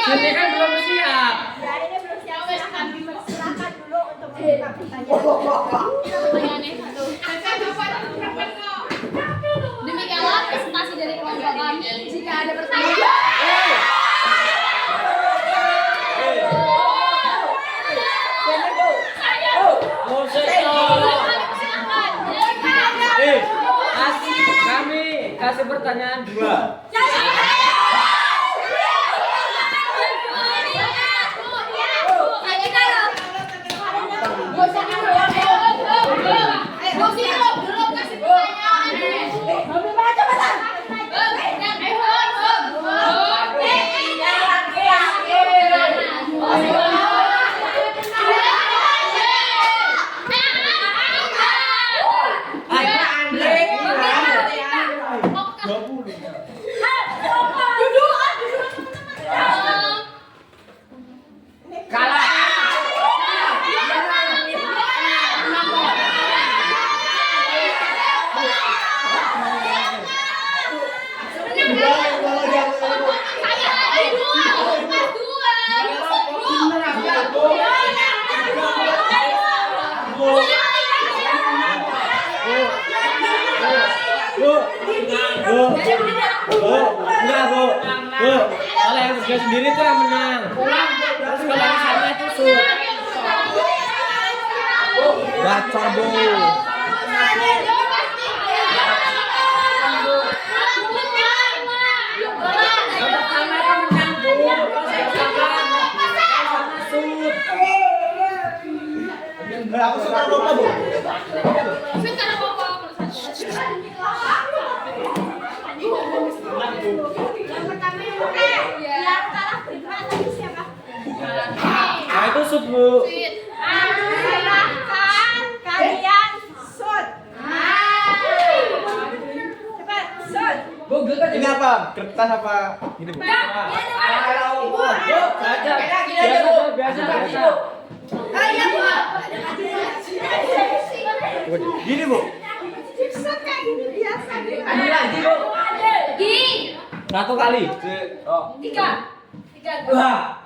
Ini kan belum siap. Ya, ini belum siap. Kami silakan dulu untuk membuka pertanyaan. Demikianlah presentasi dari kelompok kami. Jika ada pertanyaan, Kami kasih pertanyaan 2. Kalau yang kerja sendiri tuh yang menang. Terus kalau yang sama itu shoot. Baca Bu. Yang pertama itu menang Bu. Kalau saya sama shoot. Aku suka lupa Bu. sekarang apa? Bu. Silahkan kalian shoot. Cepat shoot. Bu, kan Ini apa? Kertas apa? Ini Bu. Bu, biasa biasa. Gini Bu. Shoot kayak gini biasa. Ini lagi, Bu. Satu kali. Oh. Tiga. Wah.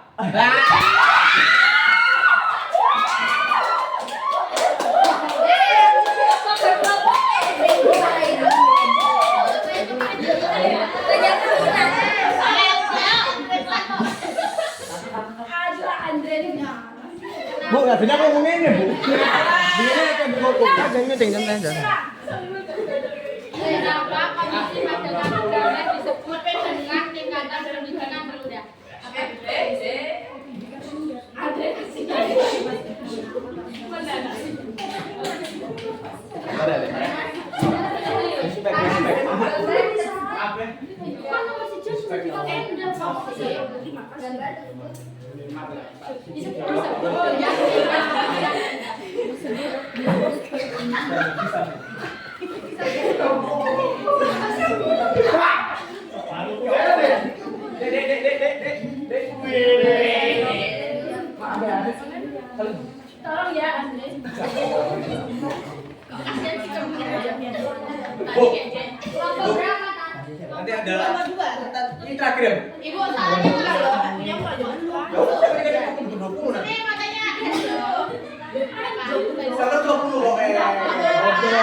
Bu, tadinya aku ngomong ini Bu. Begini aja Bu. Aja ini tinggal aja. Kenapa kondisi pada negara disebut dengan tingkatan pendidikan rendah? Ada deh. Tolong ya, Andre. Kelompok berapa, Tan? Nanti ada. Ini terakhir ya Bu? Ibu salahnya enggak loh. Punya kok dua. Ini Makanya Sama 20 kok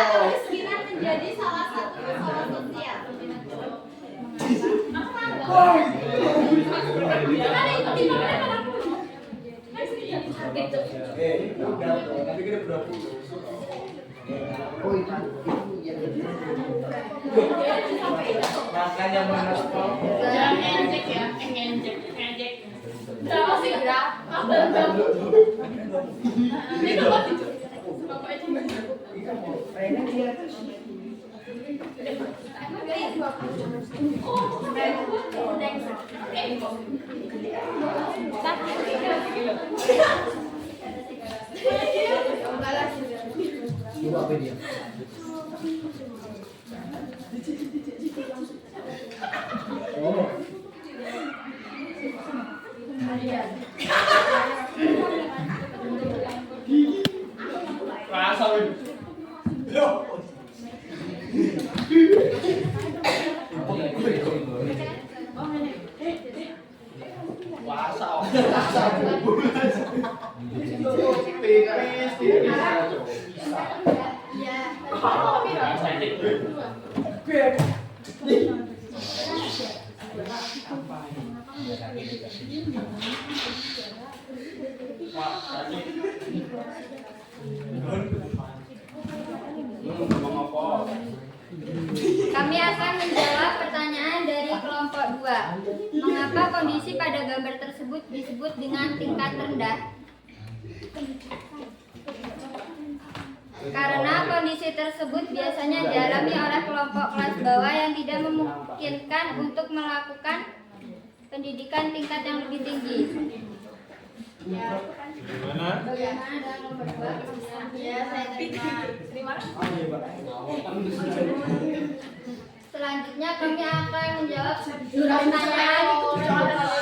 kemiskinan menjadi salah satu masalah sosial. Nanti kita 20. Makanya manas kok. Jangan ngejek ya, ngejek. Terus sih gerak. Kami akan menjawab pertanyaan dari kelompok 2. Mengapa kondisi pada gambar tersebut disebut dengan tingkat rendah? Karena kondisi tersebut biasanya dialami oleh kelompok kelas bawah yang tidak memungkinkan untuk melakukan pendidikan tingkat yang lebih tinggi. Bagaimana dengan nomor 2? Ya, saya terima. Selanjutnya kami akan menjawab pertanyaan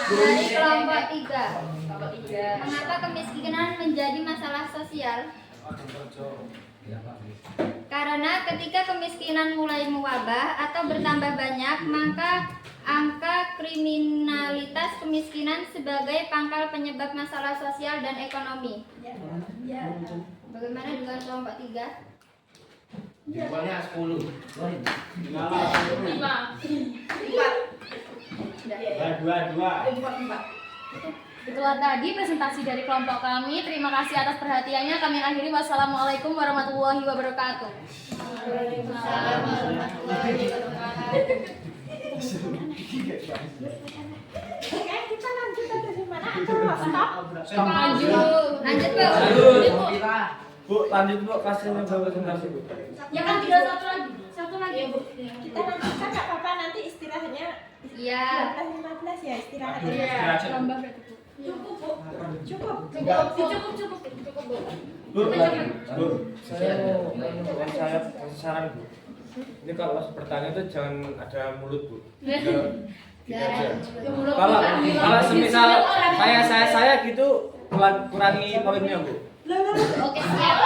dari kelompok 3. Mengapa kemiskinan menjadi masalah sosial? Karena ketika kemiskinan mulai mewabah atau bertambah banyak, maka angka kriminalitas kemiskinan sebagai pangkal penyebab masalah sosial dan ekonomi. Bagaimana dengan kelompok 3? Jumlahnya 10. 5. Itulah tadi presentasi dari kelompok kami. Terima kasih atas perhatiannya. Kami akhiri. Wassalamualaikum warahmatullahi wabarakatuh. Waalaikumsalam warahmatullahi wabarakatuh. Oke, kita lanjut dari mana atau stop? Lanjut Bu. Bu, lanjut Bu, kasih presentasi Bu. Ya kan tinggal satu lagi. Bu. Kita lanjutkan nggak apa-apa, nanti istirahatnya Iya. 15 ya istirahatnya. Iya. Tambah berarti Bu. Cukup, Bu. Cukup. Cukup, Bu. Bu, saya mau saya kasih saran Bu. Ini kalau bertanya itu jangan ada mulut Bu. Gitu aja. Kalau semisal saya gitu kurangi poinnya Bu. Oke, siap.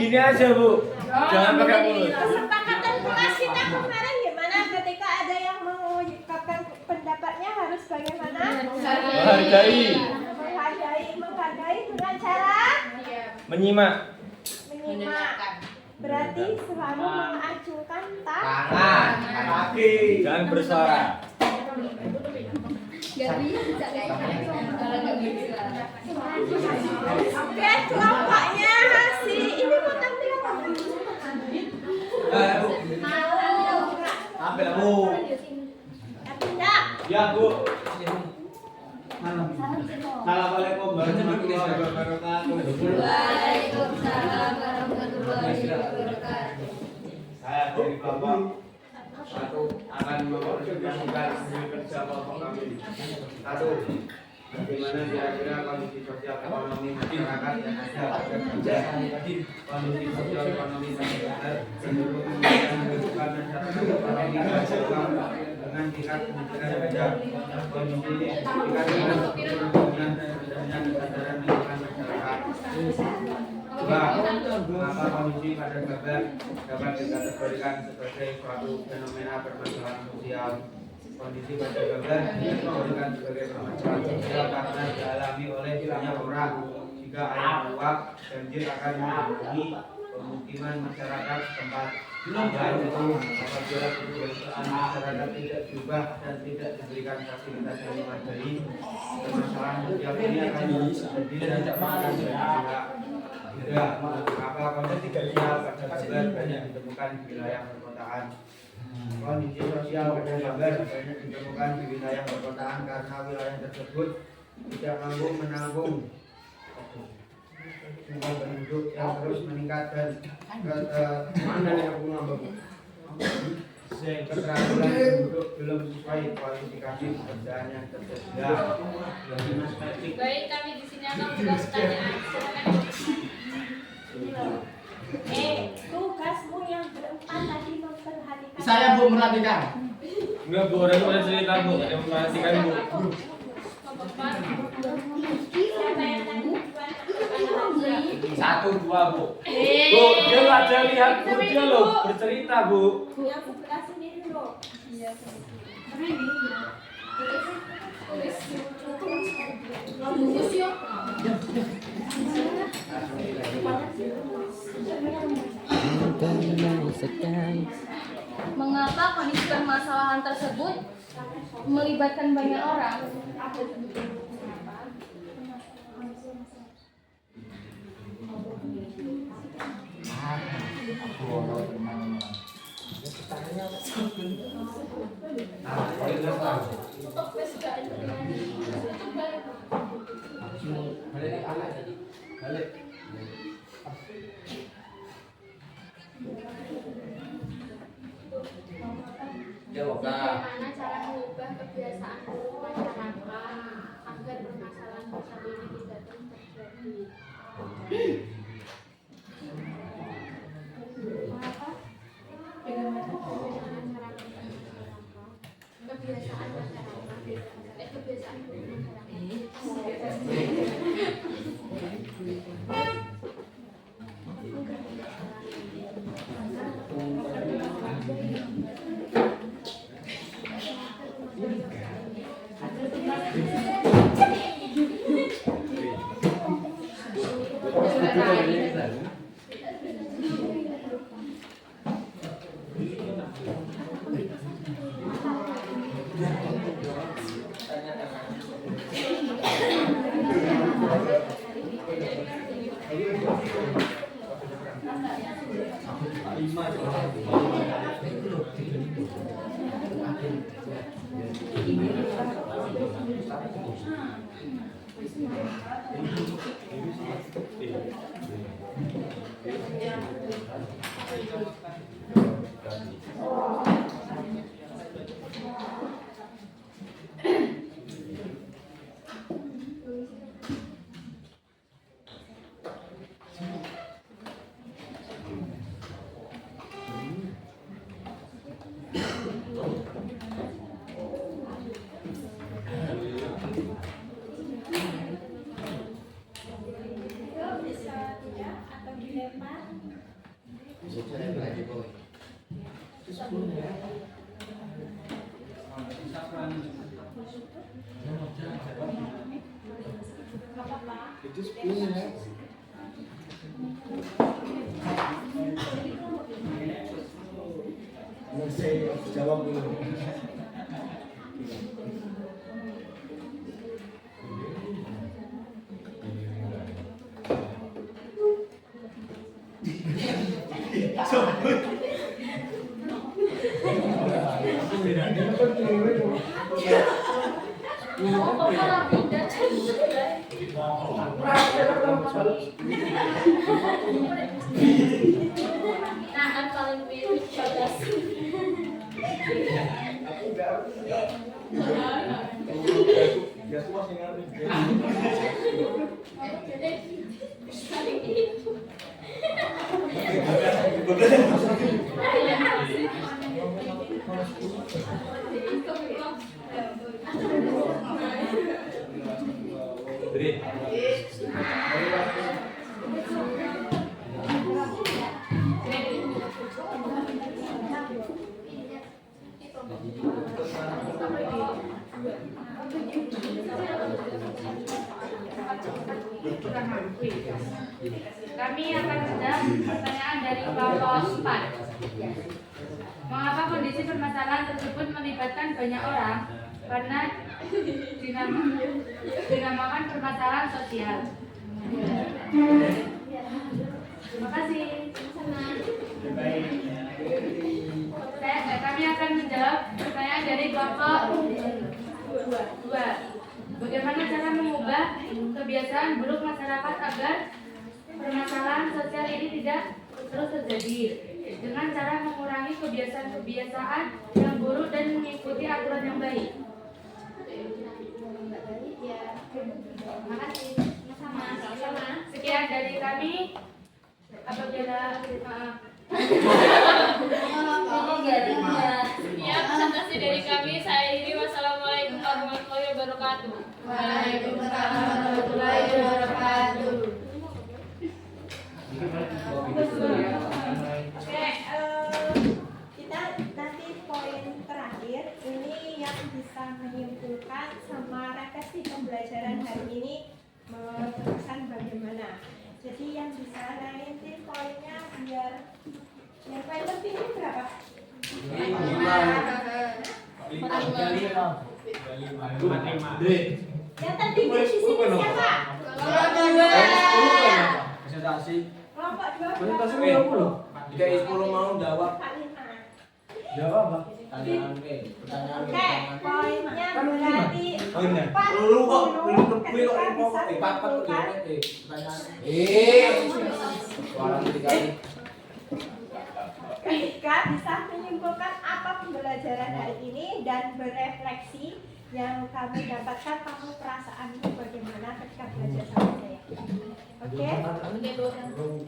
Gini aja Bu, jangan pakai mulut. Kesepakatan kita kemarin gimana ketika ada yang mengungkapkan pendapatnya harus bagaimana? Menghargai dengan cara Menyimak. Berarti selalu mengacungkan Tangan, kaki. Jangan bersuara. Gak bisa kayaknya kalau nggak bisa. Oke, kelompoknya si ini mau tampil apa? Ambil Bu. Tidak. Ya Bu. Assalamualaikum warahmatullahi wabarakatuh. Waalaikumsalam warahmatullahi wabarakatuh. Saya dari kelompok satu akan mempresentasikan hasil kerja kelompok kami. Satu, bagaimana kira-kira kondisi sosial ekonomi masyarakat yang ada pada kerja, kondisi sosial ekonomi masyarakat cenderung menunjukkan masyarakat ekonomi berkembang dengan tingkat kemiskinan rendah, kondisi tingkat kemiskinan dan rendahnya kesadaran lingkungan masyarakat. Dua, mengapa kondisi pada gambar dapat dikategorikan sebagai suatu fenomena permasalahan sosial. Kondisi pada gambar dikategorikan sebagai permasalahan sosial karena dialami oleh banyak orang. Jika air meluap, banjir akan menghubungi pemukiman masyarakat setempat. Selain itu, apabila kebiasaan masyarakat tidak diubah dan tidak diberikan fasilitas yang memadai, permasalahan sosial ini akan terjadi dan akan berjalan. Tiga, mengapa kondisi sosial pada gambar banyak ditemukan di wilayah perkotaan. Kondisi sosial pada gambar banyak ditemukan di wilayah perkotaan karena wilayah tersebut tidak mampu menampung jumlah penduduk yang terus meningkat dan keteraturan penduduk belum sesuai kualifikasi pekerjaan yang tersedia. Baik, kami di sini akan membuka pertanyaan. Tugasmu yang berempat tadi memperhatikan. Saya Bu merhatikan. Enggak Bu, orang udah cerita Bu, ada yang memperhatikan Bu. Siapa yang tadi Satu, dua Bu. Bu, dia nggak ada lihat Bu, dia loh bercerita Bu. yang sebelah sini dulu. Mengapa kondisi permasalahan tersebut melibatkan banyak orang? Bagaimana cara mengubah kebiasaan masyarakat agar permasalahan sosial ini tidak terjadi? Kebiasaan Itu 10 ya. Saya jawab dulu. Nah, kan paling mirip 14. Kami akan menjawab pertanyaan dari kelompok 4. Mengapa kondisi permasalahan tersebut melibatkan banyak orang? Karena dinamakan permasalahan sosial. Terima kasih. Kami akan menjawab pertanyaan dari kelompok 2. Bagaimana cara mengubah kebiasaan buruk masyarakat agar permasalahan sosial ini tidak terus terjadi? Dengan cara mengurangi kebiasaan-kebiasaan yang buruk dan mengikuti aturan yang baik. Terima kasih. Sama-sama. Sekian dari kami. Apabila Ya, presentasi dari kami. Saya Iri. Wassalamualaikum warahmatullahi wabarakatuh. Waalaikumsalam warahmatullahi wabarakatuh. Oke, kita nanti poin terakhir ini yang bisa menyimpulkan sama refleksi pembelajaran hari ini meneruskan bagaimana. Jadi yang bisa nanti poinnya biar yang paling lebih ini berapa? 5. Yang tertinggi di sini siapa? Presentasi. Kelompok 2 Presentasi berapa? 20. Jika 10 mau jawab. Jawab apa? Oke, poinnya berarti Poinnya. 40 ketika bisa menyimpulkan ketika bisa menyimpulkan apa pembelajaran hari ini dan berefleksi yang kamu dapatkan, kamu perasaanmu bagaimana ketika belajar sama saya. Oke?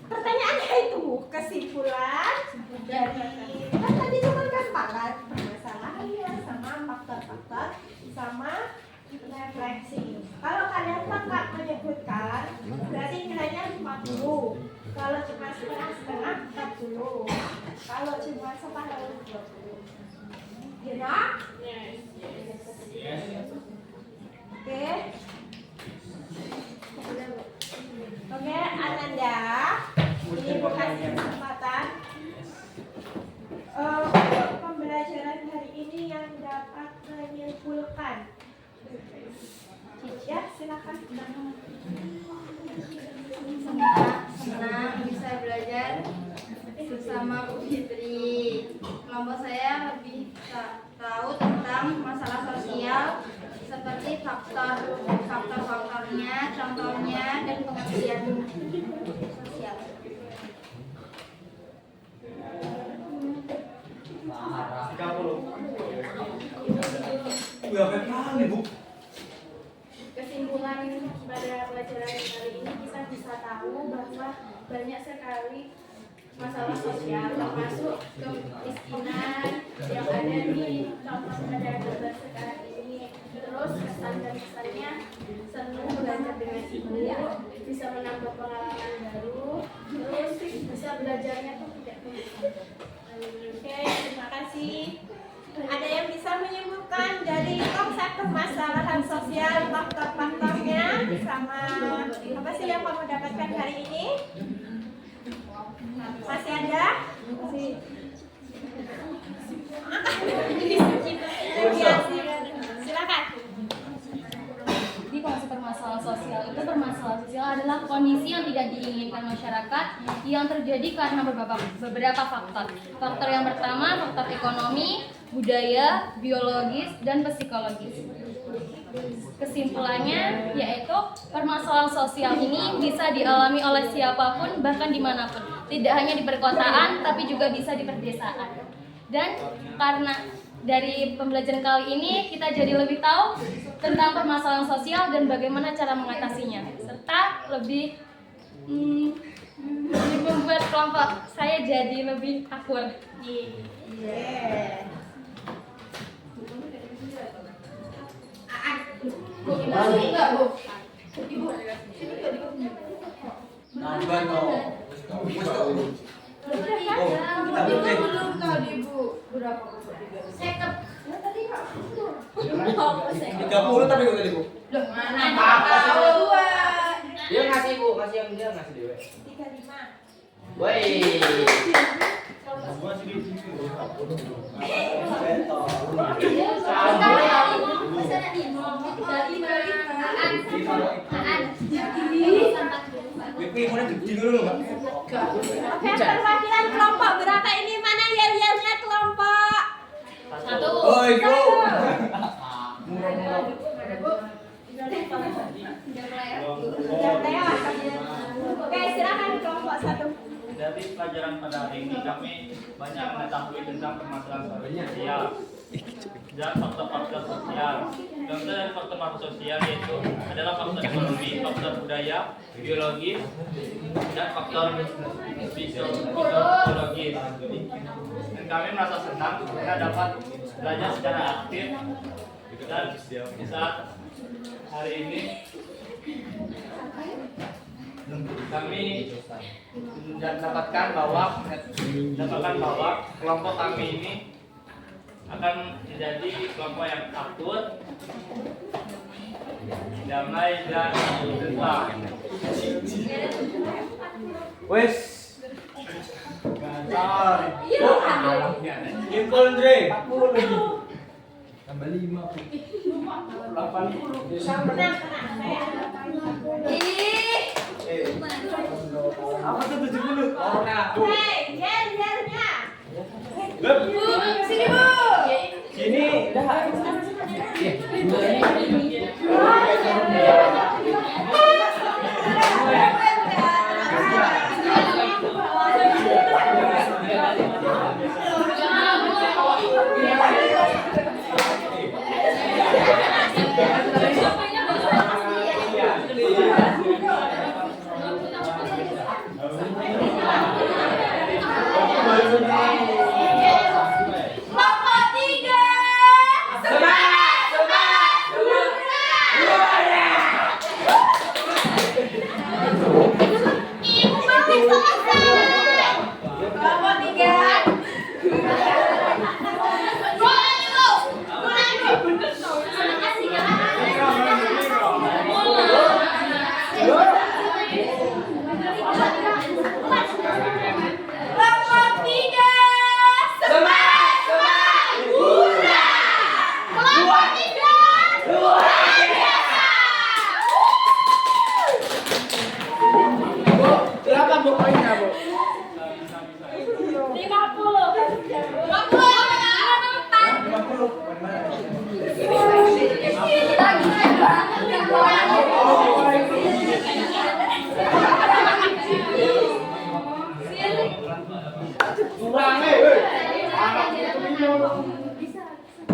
Pertanyaannya itu kesimpulan dari kan tadi cuma gambaran permasalahannya sama faktor-faktor sama refleksi. Kalau kalian lengkap menyebutkan berarti nilainya 50. Kalau cuma setengah-setengah 40. Kalau cuma separuh 20. You know? Oke. Oke, Ananda, ini bukan kesempatan pembelajaran hari ini yang dapat menyimpulkan. Ya, silakan. Senang bisa belajar bersama Bu Fitri. Kelompok saya lebih tahu tentang masalah sosial seperti faktornya, contohnya, dan pengertian sosial. Kesimpulan pada pelajaran kali ini kita bisa tahu bahwa banyak sekali masalah sosial termasuk kemiskinan yang ada di contoh pada gambar sekarang ini. Terus kesan dan kesannya senang belajar dengan ibu, bisa menambah pengalaman baru, terus bisa belajarnya tuh tidak. Oke, terima kasih. dari konsep permasalahan sosial, faktor-faktornya sama apa sih yang kamu dapatkan hari ini? Masih ada? Silakan. Jadi konsep permasalahan sosial itu, permasalahan sosial adalah kondisi yang tidak diinginkan masyarakat yang terjadi karena beberapa faktor. Faktor yang pertama, faktor ekonomi, budaya, biologis, dan psikologis. Kesimpulannya yaitu permasalahan sosial ini bisa dialami oleh siapapun bahkan dimanapun, tidak hanya di perkotaan tapi juga bisa di perdesaan. Dan karena dari pembelajaran kali ini kita jadi lebih tahu tentang permasalahan sosial dan bagaimana cara mengatasinya, serta lebih membuat kelompok saya jadi lebih akur. Dia ngasih Bu, ngasih yang dia ngasih dewe. 35. Woi. Oke, perwakilan kelompok berapa ini? Mana yel-yelnya kelompok? 1. Oke, silakan kelompok 1. Dari pelajaran pada hari ini kami banyak mengetahui tentang permasalahan sosial dan faktor-faktor sosial. Contoh dari faktor-faktor sosial yaitu adalah faktor ekonomi, faktor budaya, biologis, dan faktor psikologis. Dan kami merasa senang karena dapat belajar secara aktif dan saat hari ini kami dapatkan bahwa kelompok kami ini akan menjadi kelompok yang akur, damai dan tenang. Wes. Impul Dre. Tambah 5. 80. Apa tuh 70? Oh, nah. Hei, yel-yelnya. Sini, Bu. Sini. Dah. Kelompok 3.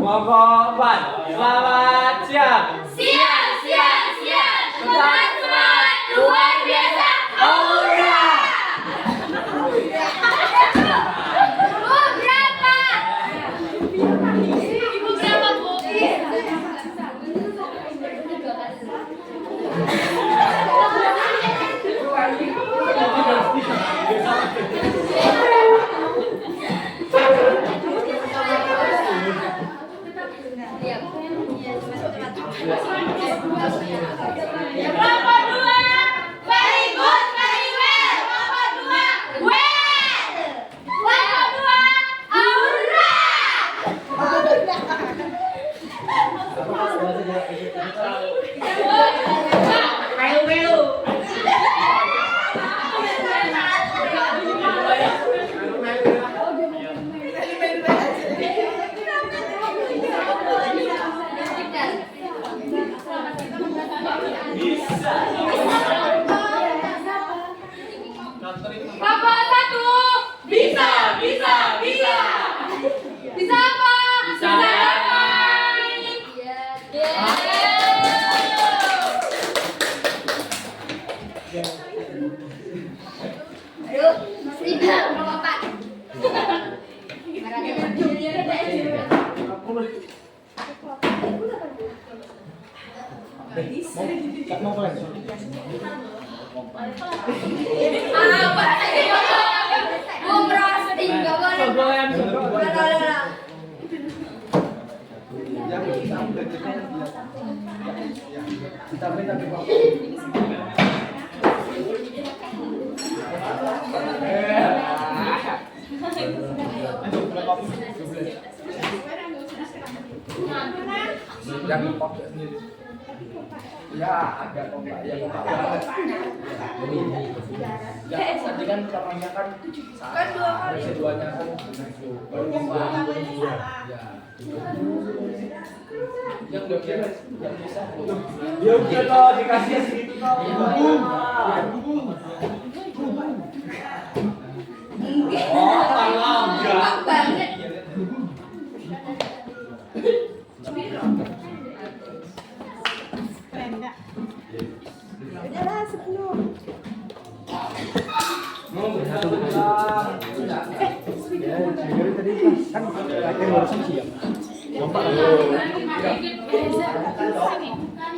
Kelompok 4. Selamat siang. Siap, siap, siap. Semangat, luar biasa. Aura. Ibu berapa, Bu? Mau kalian? Bung roasting, gak boleh. Ya, ada kok Mbak yang tadi kan pertamanya kan dua kali. Keduanya kan yang bisa. Ya udah toh dikasih segitu toh. Oh, tolong banget. Udahlah 10.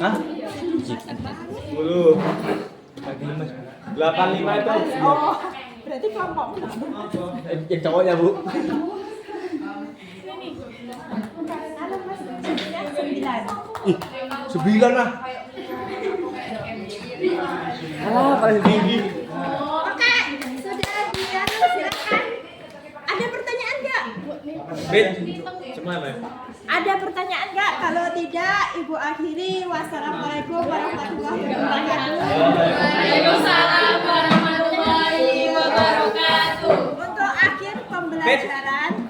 Hah? 10. 85 itu. Oh, berarti kelompok. Yang cowoknya, Bu. Ada Mas Jadinya 9. Ih, 9 lah. Paling tinggi. Oke, sudah diatur, silakan. Ada pertanyaan nggak? Bet, gimana? Ada pertanyaan nggak? Kalau tidak, Ibu akhiri. Wassalamualaikum warahmatullahi wabarakatuh. Waalaikumsalam warahmatullahi wabarakatuh. Untuk akhir pembelajaran,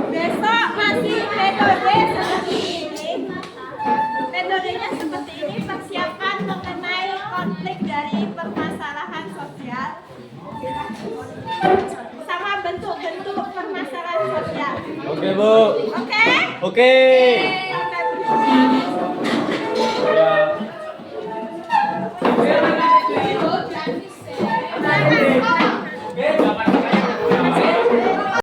besok masih metode seperti ini. Metodenya seperti ini, persiapan mengenai konflik dari permasalahan sosial sama bentuk-bentuk permasalahan sosial. Oke, Bu. Oke? Oke. Sampai berjumpa.